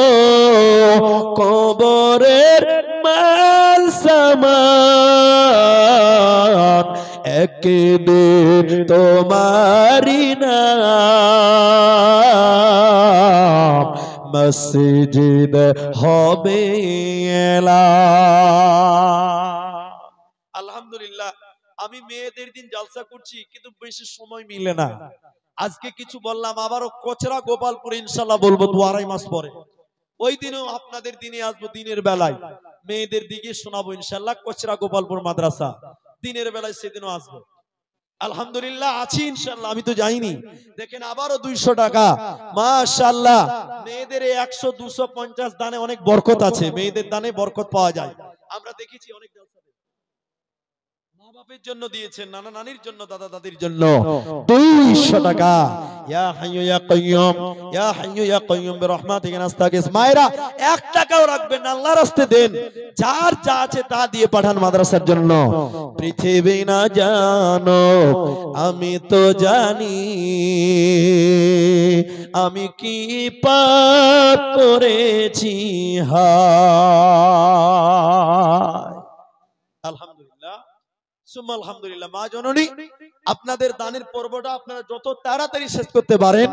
কবরের মাল সামান, একদিন তোমারি নাম মসজিদ হবে আলহামদুলিল্লাহ। আমি মেয়েদের দিন জালসা করছি, কিন্তু বেশি সময় মিলে না। আজকে কিছু বললাম, আবারও কোচরা গোপালপুরে ইনশাল্লাহ বলবো 2-2.5 মাস পরে। ওই দিনও আপনাদের দিনে আসবো, দিনের বেলায় মেয়েদের দিকে শোনাবো ইনশাল্লাহ। কোচরা গোপালপুর মাদ্রাসা দিনের বেলায় সেদিনও আসবো। আলহামদুলিল্লাহ আছি ইনশাল্লাহ, আমি তো যাইনি। দেখেন আবারও 200 টাকা, মাশাআল্লাহ। মেয়েদের 100, 250 দানে অনেক বরকত আছে, মেয়েদের দানে বরকত পাওয়া যায়। আমরা দেখেছি অনেক মা বাপের জন্য দিয়েছেন, নানা নানির জন্য, দাদা দাদির জন্য 200 টাকা। ইয়া হাইয়্যু ইয়া কাইয়্যুম, ইয়া হাইয়্যু ইয়া কাইয়্যুম বিরহমাতিকা নাস্তাগিস। মায়েরা 1 টাকাও রাখবেন না, আল্লাহর রাস্তায় দেন, যার যা আছে তা দিয়ে পাঠান মাদ্রাসার জন্য। পৃথিবী না জানো আমি তো জানি, আমি কি পাপ করেছি হায়। আলহামদুলিল্লাহ সুম্মা আলহামদুলিল্লাহ। মা জননী, আপনাদের দানের পর্বটা আপনারা যত তাড়াতাড়ি শেষ করতে পারেন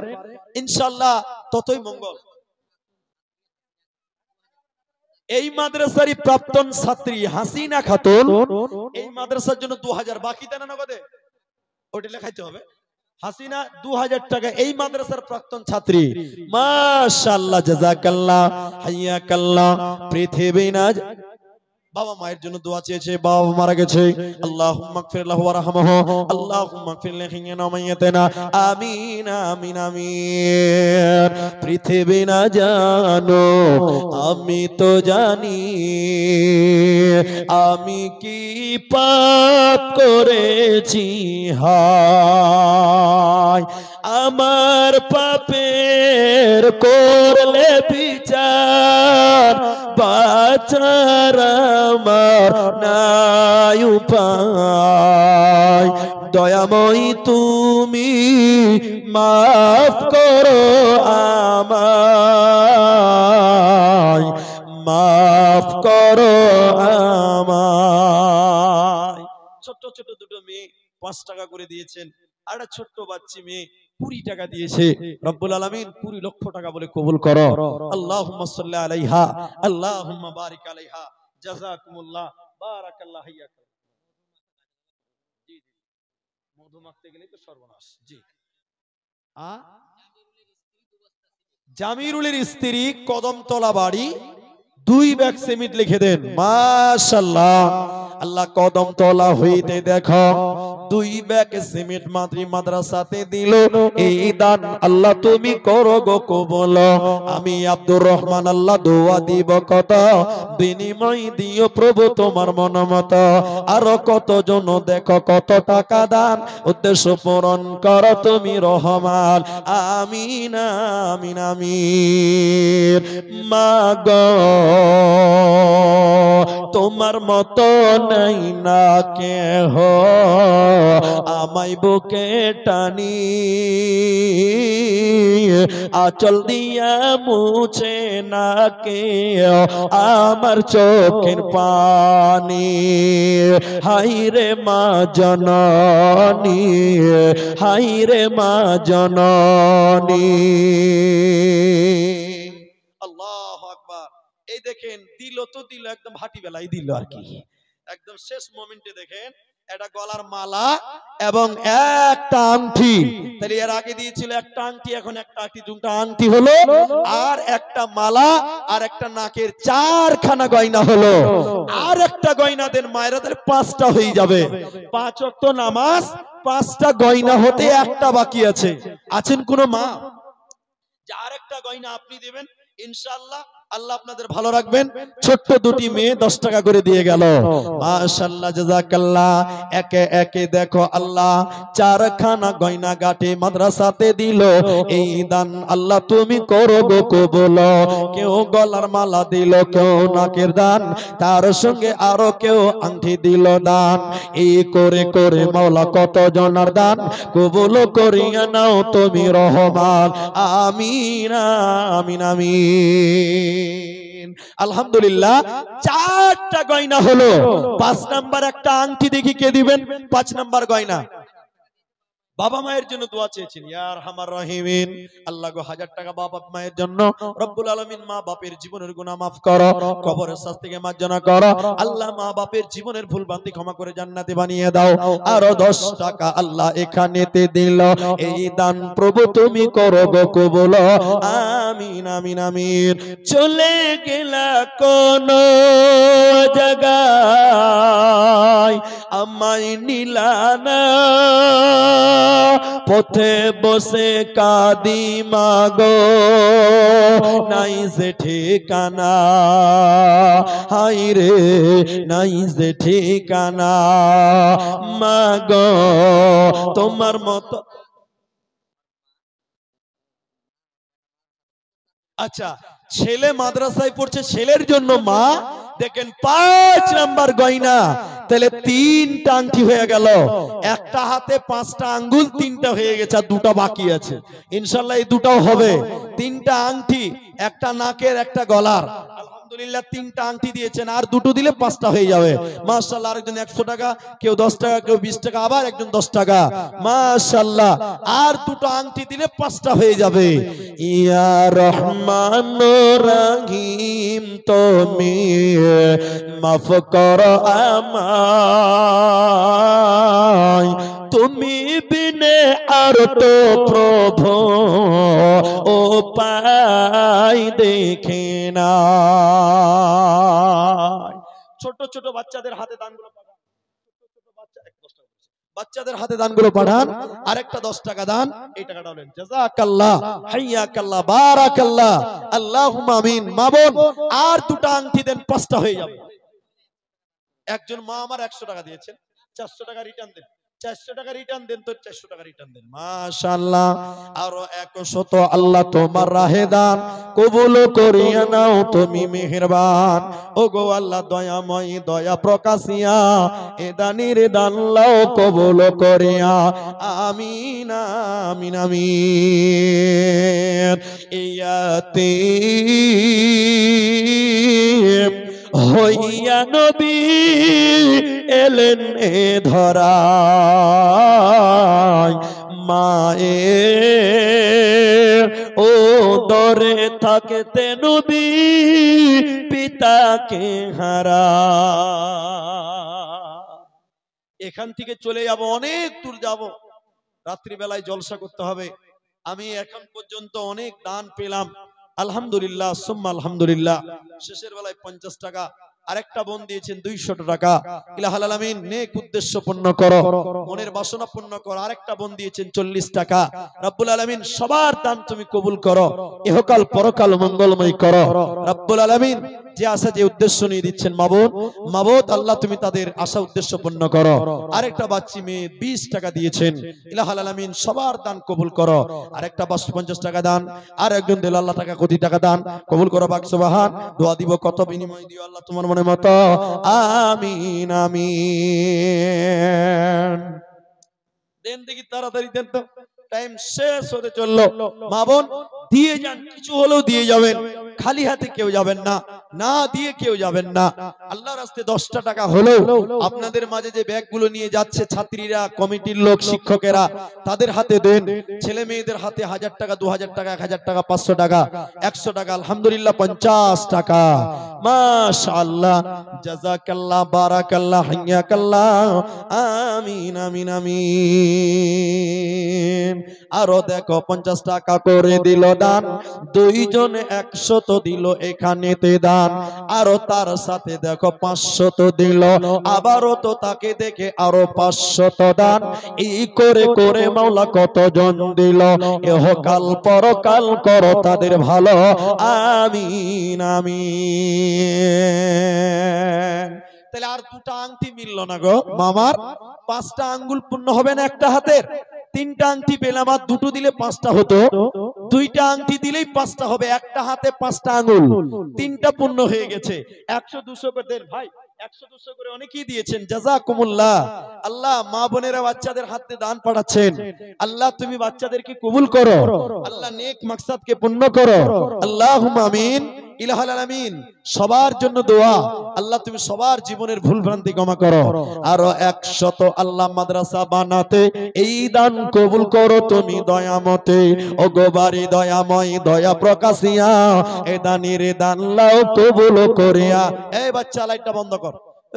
ইনশাআল্লাহ ততই মঙ্গল। এই মাদ্রাসারই প্রাক্তন ছাত্রী হাসিনা খাতুন, এই মাদ্রাসার জন্য 2000 বাকি দেন নগদে, ওটা লেখাইতে হবে। হাসিনা 2000 টাকা, এই মাদ্রাসার প্রাক্তন ছাত্রী, মাশাআল্লাহ, জাযাকাল্লাহ, হাইয়াকাল্লাহ। পৃথিবী না, বাবা মায়ের জন্য দোয়া চেয়েছে, বাবা মারা গেছে, আল্লাহুম্মা মাগফির লাহু ওয়ারহামহু, আল্লাহুম্মা মাগফির লিহিনা ওয়া মাইয়াতিনা, আমিন আমিন আমিন। পৃথিবী না জানো আমি তো জানি, আমি কি পাপ করেছি হায়। আমার পাপের করলে বিচার, বাঁচার আমার নাই উপায়। দয়াময়ী তুমি মাফ করো আমায়, মাফ করো আমায়। ছোট্ট ছোট্ট দুটো মেয়ে 5 টাকা করে দিয়েছেন, আর একটা ছোট্ট বাচ্চা মেয়ে 20 টাকা দিয়েছে। রব্বুল আলামিন 20 লক্ষ টাকা বলে কবুল করো। আল্লাহুম্মা সাল্লি আলাইহা, আল্লাহুম্মা বারিক আলাইহা, জাযাকুমুল্লাহ, বারাকাল্লাহ। হাইয়াকুম। জি জি, মধু মাখতে গেলেই তো সর্বনাশ। জি, জামিরুলের স্ত্রী কদমতলা বাড়ি, 2 ব্যাগ সিমেন্ট লিখে দেন। মাশাআল্লাহ, আল্লাহ কদমতলা হইতে দেখো 2 ব্যাগ সিমেন্ট মাদ্রাসাতে দিল, এই দান আল্লাহ তুমি করো গো কবুল। আমি আব্দুর রহমান আল্লাহ দোয়া দিব কত, বিনিময় দিও প্রভু তোমার মনমত। আর কতজন দেখো কত টাকা দান, উদ্দেশ্য পূরণ করো তুমি রহমান, আমিন আমিন আমিন। মাগো তোমার মতো নাই না কেহ আমায় বুকে টানি আঁচল দিয়া মুছে না কেউ আমার চোখের পানি হায়রে মা জননী হায়রে মা জননী আল্লাহু আকবার। এই দেখেন দিল তো দিল একদম হাঁটি বেলায় দিল আর কি, একদম শেষ মোমেন্টে দেখেন এটা গলার মালা এবং একটা আংটি। তাহলে এর আগে দিয়েছিল একটা আংটি, এখন একটা আংটি, দুটো আংটি হলো আর একটা মালা আর একটা নাকের চারখানা গয়না হলো, আর একটা গয়না দেন মায়েরা, তাহলে পাঁচটা হয়ে যাবে। 5 ওয়াক্ত নামাজ 5টা গয়না হতে একটা বাকি আছে। আছেন কোন মা যে আর একটা গয়না আপনি দেবেন? ইনশাআল্লাহ আল্লাহ আপনাদের ভালো রাখবেন। ছোট্ট দুটি মেয়ে 10 টাকা করে দিয়ে গেল, মাশাআল্লাহ জাযাকাল্লাহ। একে একে দেখো আল্লাহ 4খানা গয়না গাটে মাদ্রাসাতে দিল। এই দান আল্লাহ তুমি করো গো কবুল। কেউ গলার মালা দিল, কেউ নাকের দান, তার সঙ্গে আরো কেউ আংটি দিল দান। এই করে করে মাওলা কত জনার দান কবুল করিয়া নাও তুমি রহমান। আমিন আমিন আমিন। আলহামদুলিল্লাহ 4টা গয়না হলো। 5 নাম্বার একটা আংটি দেখি কে দিবেন? 5 নাম্বার গয়না বাবা মায়ের জন্য দোয়া চেয়েছেন, ইয়া আরহামার রাহিমিন। আল্লাহ গো 1000 টাকা বাবা মায়ের জন্য, রব্বুল আলামিন মা বাপের জীবনের গুনাহ maaf করো, কবরের শাস্তি থেকে মার্জনা করো। আল্লাহ মা বাপের জীবনের ভুল ভ্রান্তি ক্ষমা করে জান্নাতে বানিয়ে দাও। আরো 10 টাকা আল্লাহ এখানেতে দিল। এই দান প্রভু তুমি করো গো কবুল। আমিন আমিন আমিন। চলে গেলা কোন জায়গায় আমায় নিলানা, পথে বসে কাঁদি মাগো নাই যে ঠিকানা, হায়রে নাই যে ঠিকানা মাগো তোমার মতো। আচ্ছা, ছেলে মাদ্রাসায় পড়ছে, ছেলের জন্য মা দেখেন 5 নাম্বার গয়না, তাহলে 3টা আংটি হয়ে গেল। একটা হাতে 5টা আঙ্গুল, 3টা হয়ে গেছে, আর 2টা বাকি আছে। ইনশাআল্লাহ এই 2টাও হবে। 3টা আংটি, একটা নাকের একটা গলার। আলহামদুলিল্লাহ 3টা আংটি দিয়েছেন, আর 2টো দিলে 5টা হয়ে যাবে। মাশাআল্লাহ। আরেকজন 100 টাকা, কেউ 10 টাকা, কেউ 20 টাকা, আবার একজন 10 টাকা। মাশাআল্লাহ। আর 2টো আংটি দিলে 5টা হয়ে যাবে। ইয়া রহমানুর রহিম তুমি মাফ করো আমায়, তুমি বিনে আর তো প্রভু ও পাই দেখে না। ছোট ছোট বাচ্চাদের হাতে দানগুলো পাঠান, বাচ্চাদের হাতে দানগুলো পাঠান। আরেকটা 10 টাকা দান, এই টাকাটা হলেন জাযাকাল্লাহ, হাইয়াকাল্লাহ, বারাকাল্লাহ, আল্লাহুম্মা আমিন। মা বোন আর 2টা আংটি দেন, 5টা হয়ে যাবে। একজন মা আমার 100 টাকা দিয়েছেন, 400 টাকা রিটার্ন দেন, 400 টাকা রিটার্ন দেন, তো 400 টাকা রিটার্ন দেন। মাশাআল্লাহ। আরো 100 আল্লাহ তোমার রাহে দান কবুল করিয়া নাও তুমি মেহেরবান। ও গো আল্লাহ দয়াময় দয়া প্রকাশিয়া এ দানির দান লাও কবুল করিয়া। আমিন আমিন আমিন। ইয়াতে হইয়া নবী এলেন এ ধরায়, মায়ের ও দরে থাকতে নবী পিতাকে হারা। এখান থেকে চলে যাব, অনেক দূর যাব, রাত্রিবেলায় জলসা করতে হবে। আমি এখন পর্যন্ত অনেক দান পেলাম, আলহামদুলিল্লাহ সুম্মা আলহামদুলিল্লাহ। শেষের বেলায় 50 টাকা, আরেকটা বোন দিয়েছেন 200 টাকা। ইলাহুল আলামিন নেক উদ্দেশ্য পূর্ণ করো, মনের বাসনা পূর্ণ করো। আরেকটা বোন দিয়েছেন 40 টাকা। রব্বুল আলামিন সবার দান তুমি কবুল করো, ইহকাল পরকাল মঙ্গলময় করো। রব্বুল আলামিন যে আশা যে উদ্দেশ্য নিয়ে দিচ্ছেন মাবুদ, মাবুদ আল্লাহ তুমি তাদের আশা উদ্দেশ্য পূর্ণ করো। আরেকটা বাচ্চি মেয়ে 20 টাকা দিয়েছেন, ইলাহুল আলামিন সবার দান কবুল করো। আরেকটা 50 টাকা দান, আর একজন দিল আল্লাহ টাকা কোটি টাকা দান কবুল করো পাক সুবহান। দোয়া দিব কত বিনিময় দিও আল্লাহ তোমার মনের মতো, আমিন আমিন। দেন দেখি তাড়াতাড়ি দেন তো, টাইম শেষ হতে চললো। মা বোন দিয়ে যান, কিছু হলেও দিয়ে যাবেন, খালি হাতে কেউ যাবেন না, না দিয়ে কেউ যাবেন না। আল্লাহর রাস্তায় 10টা টাকা হলেও আপনাদের মাঝে যে ব্যাগগুলো নিয়ে যাচ্ছে ছাত্রীরা, কমিটির লোক, শিক্ষকেরা, তাদের হাতে দেন। ছেলে মেয়েদের হাতে 1000 টাকা, 2000 টাকা, 1000 টাকা, 500 টাকা, 100 টাকা, আলহামদুলিল্লাহ 50 টাকা, মাশাআল্লাহ, জাযাকাল্লাহ, বারাকাল্লাহ, হাইয়াকাল্লাহ, আমিন আমিন আমিন। আরো দেখো 50 টাকা করে দিল দান, দুইজনে 100 দিল এখানেতে দান, আরো তার সাথে দেখো 500 দিল, আবারও তো তাকে দেখে আরো 500 দান। এই করে করে মাওলা কতজন দিল, ইহকাল পরকাল করো তাদের ভালো, আমিন আমিন। তাহলে আর 2টা আংটি মিললো না গো মামার, 5টা আঙ্গুল পূর্ণ হবে না একটা হাতের? 3টা আংটি পেলাম, আর 2টো দিলে 5টা হতো, 2টা আংটি দিলেই 5টা হবে, একটা হাতে 5টা আঙ্গুল, 3টা পূর্ণ হয়ে গেছে। 100-200 করে দেন ভাই, 100-200 করে অনেকেই দিয়েছেন, জাযাকুমুল্লাহ। আল্লাহ মা বোনেরা বাচ্চাদের হাতে দান পাঠাচ্ছেন, আল্লাহ তুমি বাচ্চাদেরকে কবুল করো, আল্লাহ নেক মাকসাদকে পূর্ণ করো, আল্লাহুম্মা আমিন। ইলাহুল আলামিন সবার জন্য দোয়া, আল্লাহ তুমি সবার জীবনের ভুল ভ্রান্তি ক্ষমা করো। আরো 100 আল্লাহ মাদ্রাসা বানাতে এই দান কবুল করো তুমি দয়ামতে, ও গোবারি দয়াময় দয়া প্রকাশিয়া, এ দানের দান লাও কবুল করিয়া। এই বাচ্চা লাইটটা বন্ধ কর,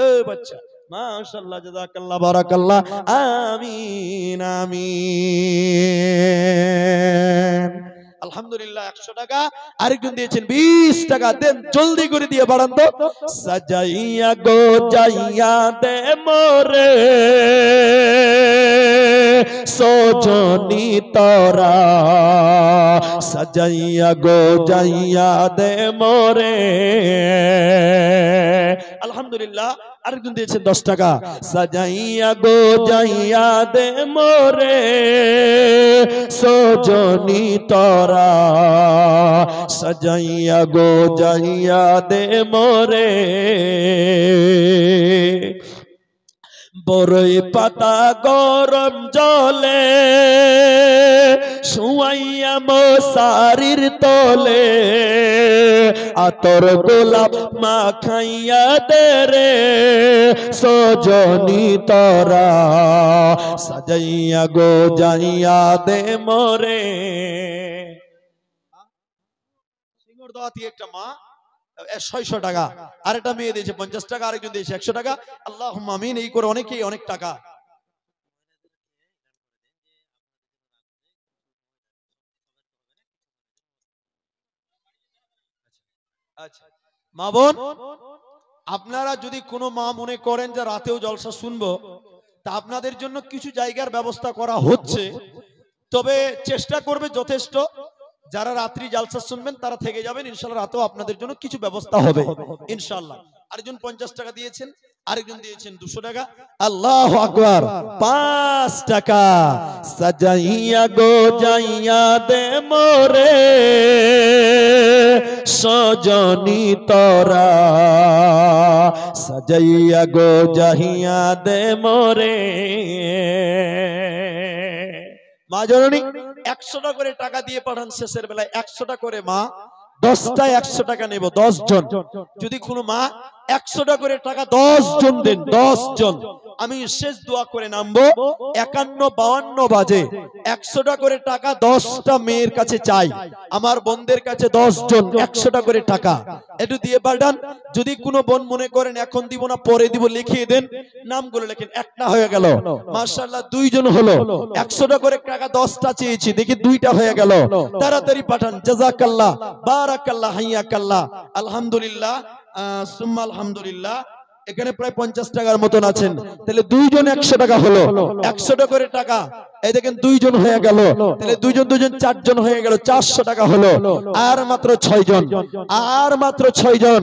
এই বাচ্চা, মাশাআল্লাহ, জাযাকাল্লাহ, বারাকাল্লাহ, আমিন আমিন। আলহামদুলিল্লাহ 100 টাকা, আরেকজন দিয়েছেন 20 টাকা, দেন জলদি করে দিয়ে বাড়ান তো। সাজাইয়া গো যাইয়া দে মোরে সজনি তোরা, সাজাইয়া গো যাইয়া দে মোরে। আলহামদুলিল্লাহ আরেকজন দিয়েছেন 10 টাকা, সাজাইয়া গো যাইয়া দে মোরে সজনি তোরা, সাজাইয়া গো যাইয়া দে মোরে। বরই পাতা গরম জলে শুয়াইয়া মশারির তলে, আতর গোলাপ মাখাইয়া দে রে সজনি তোরা, সাজাইয়া গো যাইয়া দে মোরে। সিঙ্গুর দাওয়াতি একটা মা 600 টাকা, আরেকটা মেয়ে দিয়েছে 50 টাকা, আরেকজন দিয়েছে 100 টাকা, আল্লাহুম্মা আমিন। এই করে অনেকেই অনেক টাকা। আচ্ছা মা বোন, আপনারা যদি কোনো মা মনে করেন যে রাতেও জলসা শুনবো, তা আপনাদের জন্য কিছু জায়গার ব্যবস্থা করা হচ্ছে, তবে চেষ্টা করবে যথেষ্ট। যারা রাত্রি জালসা শুনবেন তারা থেকে যাবেন, ইনশাআল্লাহ রাতেও আপনাদের জন্য কিছু ব্যবস্থা হবে ইনশাআল্লাহ। আরেকজন 50 টাকা দিয়েছেন, আরেকজন দিয়েছেন 200 টাকা, আল্লাহু আকবার, 5 টাকা। সাজাইয়া গো যাইয়া দে মোরে সজনি তোরা, সাজাইয়া গো যাইয়া দে মোরে। মা জননী 100 টাকা করে টাকা দিয়ে পাঠান, শেষের বেলায় 100 টাকা করে মা, 10টায় 100 টাকা নেব, 10 জন। যদি কোনো মা 100 টাকা করে টাকা 10 জন দেন, 10 জন, আমি শেষ দোয়া করে নামবো। 51-52 বাজে 100 টাকা করে টাকা 10টা মেয়ের কাছে চাই, আমার বোনদের কাছে 10 জন 100 টাকা করে টাকা একটু দিয়ে পাঠান। যদি কোনো বোন মনে করেন এখন দিব না পরে দিব, লিখিয়ে দেন, নামগুলো লেখেন। একটা হয়ে গেল, মাশাআল্লাহ 2 জন হলো। 100 টাকা করে টাকা 10টা চেয়েছি, দেখি 2টা হয়ে গেল। তাড়াতাড়ি পাঠান, জাযাকাল্লাহ, বারাকাল্লাহ, হাইয়াকাল্লাহ, আলহামদুলিল্লাহ, সুম্মা আলহামদুলিল্লাহ। এখানে প্রায় 50 টাকার মতন আছেন, তাহলে দুইজন 100 টাকা হলো, 100 টাকা করে টাকা। এই দেখেন দুইজন হয়ে গেল, তাহলে দুইজন 4জন হয়ে গেল, 400 টাকা হলো। আর মাত্র 6 জন, আর মাত্র 6 জন।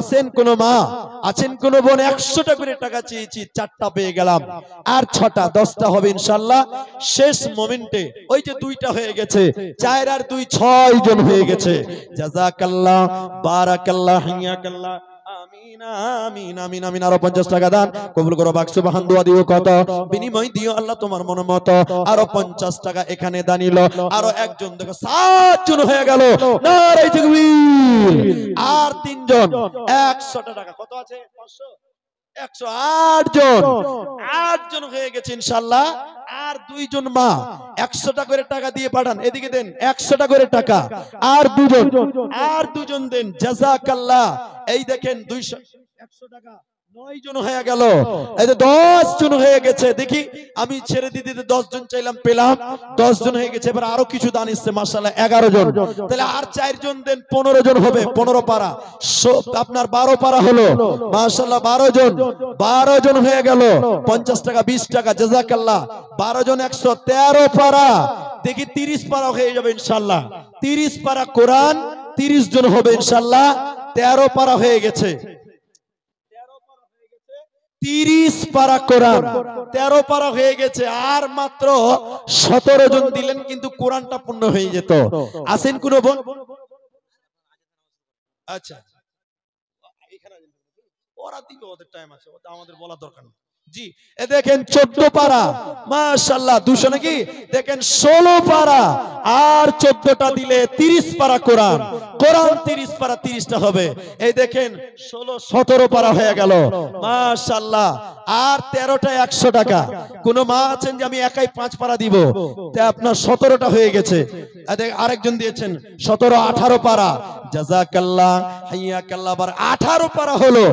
আছেন কোন মা, আছেন কোন বোন, 100 টাকা করে টাকা চেয়েছি, 4টা পেয়ে গেলাম, আর 6টা 10টা হবে ইনশাআল্লাহ। শেষ মোমেন্টে ওই যে 2টা হয়ে গেছে, 4 আর 2 6 জন হয়ে গেছে। জাযাকাল্লাহ, বারাকাল্লাহ, হিয়াকাল্লাহ, আমিন আমিন আমিন আমিন। আরো 50 টাকা দান কবুল করো, বাক সুবহান দোয়া দিও, কত বিনিময় দিও আল্লাহ তোমার মন মতো। আরো 50 টাকা এখানে দানিল, আরো একজন, দেখো 7 জন হয়ে গেল, নারে তাকবীর। আর 3 জন 100 টাকা, কত আছে? 500, 108 জন, 8 জন হয়ে গেছে ইনশাআল্লাহ। আর 2 জন মা 100 টাকা করে টাকা দিয়ে পাঠান, এদিকে দেন 100 টাকা করে টাকা। আর 2 জন দেন, জাযাকাল্লাহ। এই দেখেন 200 100 টাকা, 9 জন হয়ে গেল, এই যে 10 জন হয়ে গেছে। দেখি আমি ছেড়ে দিতে 10 জন চাইলাম, পেলাম 10 জন হয়ে গেছে। এবার আরো কিছু দান এসছে মাশাআল্লাহ, 11 জন। তাহলে আর 4 জন দেন, 15 জন হবে, 15 পারা আপনার 12 পারা হলো মাশাআল্লাহ, 12 জন হয়ে গেল। 50 টাকা, 20 টাকা, জাযাকাল্লাহ। 12 জন 113 পারা। দেখি 30 পারা হয়ে যাবে ইনশাআল্লাহ। 30 পারা কোরআন, 30 জন হবে ইনশাআল্লাহ। 13 পারা হয়ে গেছে, 30 পারা কোরআন, 13 পারা হয়ে গেছে। আর মাত্র 17 জন দিলেন, কিন্তু কোরআনটা পূর্ণ হয়ে যেত। আসেন কোন বোন? আচ্ছা, ওরা দিবে, ওদের টাইম আছে, ওটা আমাদের বলা দরকার নেই। জি, এ দেখেন 14 পারা মাশাআল্লাহ, 200 নাকি? দেখেন 16 পারা, আর 14টা দিলে 30 পারা কোরআন, কোরআন 30 পারা, 30টা হবে। এই দেখেন 16 17 পারা হয়ে গেল মাশাআল্লাহ। আর 13টা 100 টাকা। কোন মা আছেন যে আমি একাই 5 পারা দিব, তে আপনার 17টা হয়ে গেছে। আরেকজন দিয়েছেন 17 18 পারা, জাযাকাল্লাহ, হাইয়াকাল্লাহ। আবার 18 পারা হলো,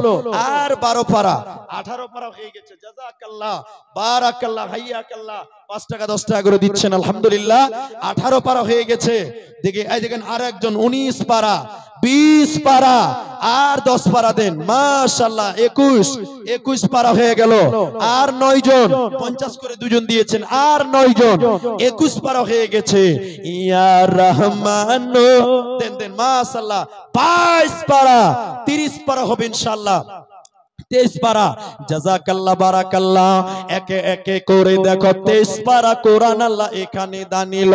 আর 12 পারা, 18 পারা হয়ে গেছে। জাযাকাল্লাহ, বারাকাল্লাহ, হাইয়াকাল্লাহ। 5 টাকা 10 টাকা করে দিচ্ছেন আলহামদুলিল্লাহ। 18 পারা হয়ে গেছে। দেখি এই দেখেন আরেকজন 19 পারা, 20 পারা, আর 10 পারা দেন মাশাআল্লাহ। 21 পারা হয়ে গেল। আর 9 জন, 50 করে 2 জন দিয়েছেন, আর 9 জন, 21 পারা হয়ে গেছে। ইয়া রহমান দেন মাশাআল্লাহ। 22 পারা, 30 পারা হবে ইনশাআল্লাহ। 23 পারা, জাযাকাল্লাহ, বারাকাল্লাহ। একে একে করে দেখো 23 পারা কোরআন আল্লাহ এখানে দানিল।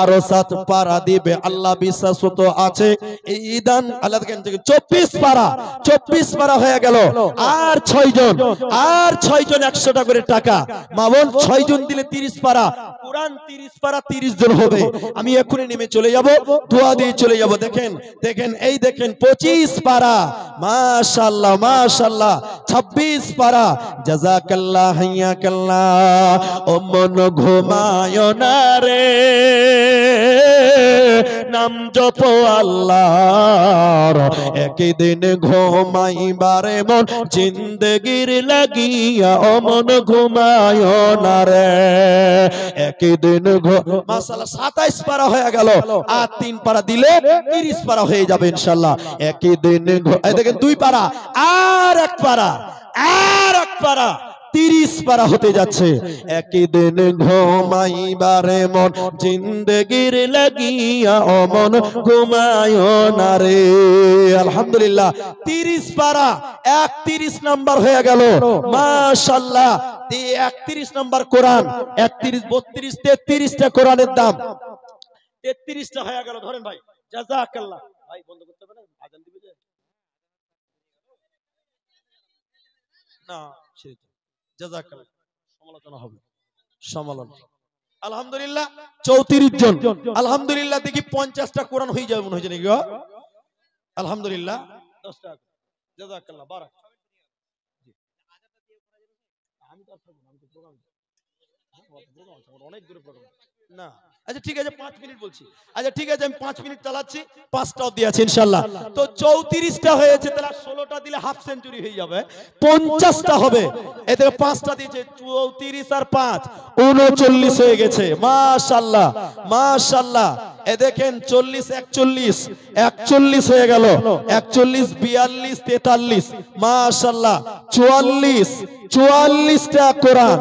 আরো 7 পারা দিবে আল্লাহ, বিশ্বাস তো আছে। এই দান আল্লাহ দেখেন 24 পারা, 24 পারা হয়ে গেল। আর 6 জন, আর 6 জন 100 টাকা করে টাকা। মা বোন 6 জন দিলে 30 পারা কোরআন, 30 পারা, 30 জন হবে। আমি এখনই নেমে চলে যাব, দোয়া দিয়ে চলে যাব। দেখেন দেখেন এই দেখেন 25 পারা মাশাআল্লাহ মাশাআল্লাহ। 26 পারা, জাযাকাল্লাহ, হাইয়াকাল্লাহ। ও মন ঘুমায় না রে, নাম জপ আল্লাহর, একদিন ঘুমাইবারে মন জিন্দেগির লাগিয়া। ও মন ঘুমায় না রে, একদিন মাশাআল্লাহ। 27 পারা হয়ে গেল। আর 3 পারা দিলে 30 পারা হয়ে যাবে ইনশাআল্লাহ। একদিন এই দেখেন 2 পারা, আর 1 পারা, আর 1 পারা, 30 পারা হতে যাচ্ছে। একদিন ঘুমাইবারে মন জিন্দেগির লাগিয়া। ও মন ঘুমায় না রে। আলহামদুলিল্লাহ 30 পারা, 31 নাম্বার হয়ে গেল মাশাআল্লাহ। 31 নাম্বার কোরআন, 31 32 33টা কোরআনের দাম, 33টা হয়ে গেল। ধরেন ভাই, জাযাকাল্লাহ। ভাই বন্ধ করতে হবে না, আজান দিবে যে না, সেই তো জাযাকাল্লাহ। সমালোচনা হবে, সমালোচনা। আলহামদুলিল্লাহ 34 জন। আলহামদুলিল্লাহ দেখি 50টা কোরআন হয়ে যাবে মনে হচ্ছে নাকি? আলহামদুলিল্লাহ 10 টাকা, জাযাকাল্লাহ, বারাক। আমি তো প্রোগ্রাম অনেক দূরে প্রোগ্রাম না। আচ্ছা ঠিক আছে, 5 মিনিট বলছি। আচ্ছা ঠিক আছে, আমি 5 মিনিট চালাচ্ছি, 5টাও দিয়ে আছে ইনশাআল্লাহ। তো 34টা হয়েছে, তাহলে 16টা দিলে হাফ সেঞ্চুরি হয়ে যাবে, 50টা হবে। এতে 5টা দিয়েছে, 34 আর 5 39 হয়ে গেছে মাশাআল্লাহ মাশাআল্লাহ। এ দেখেন 40 41 41 হয়ে গেল, 41 42 43, মাশাআল্লাহ 44টা কোরআন।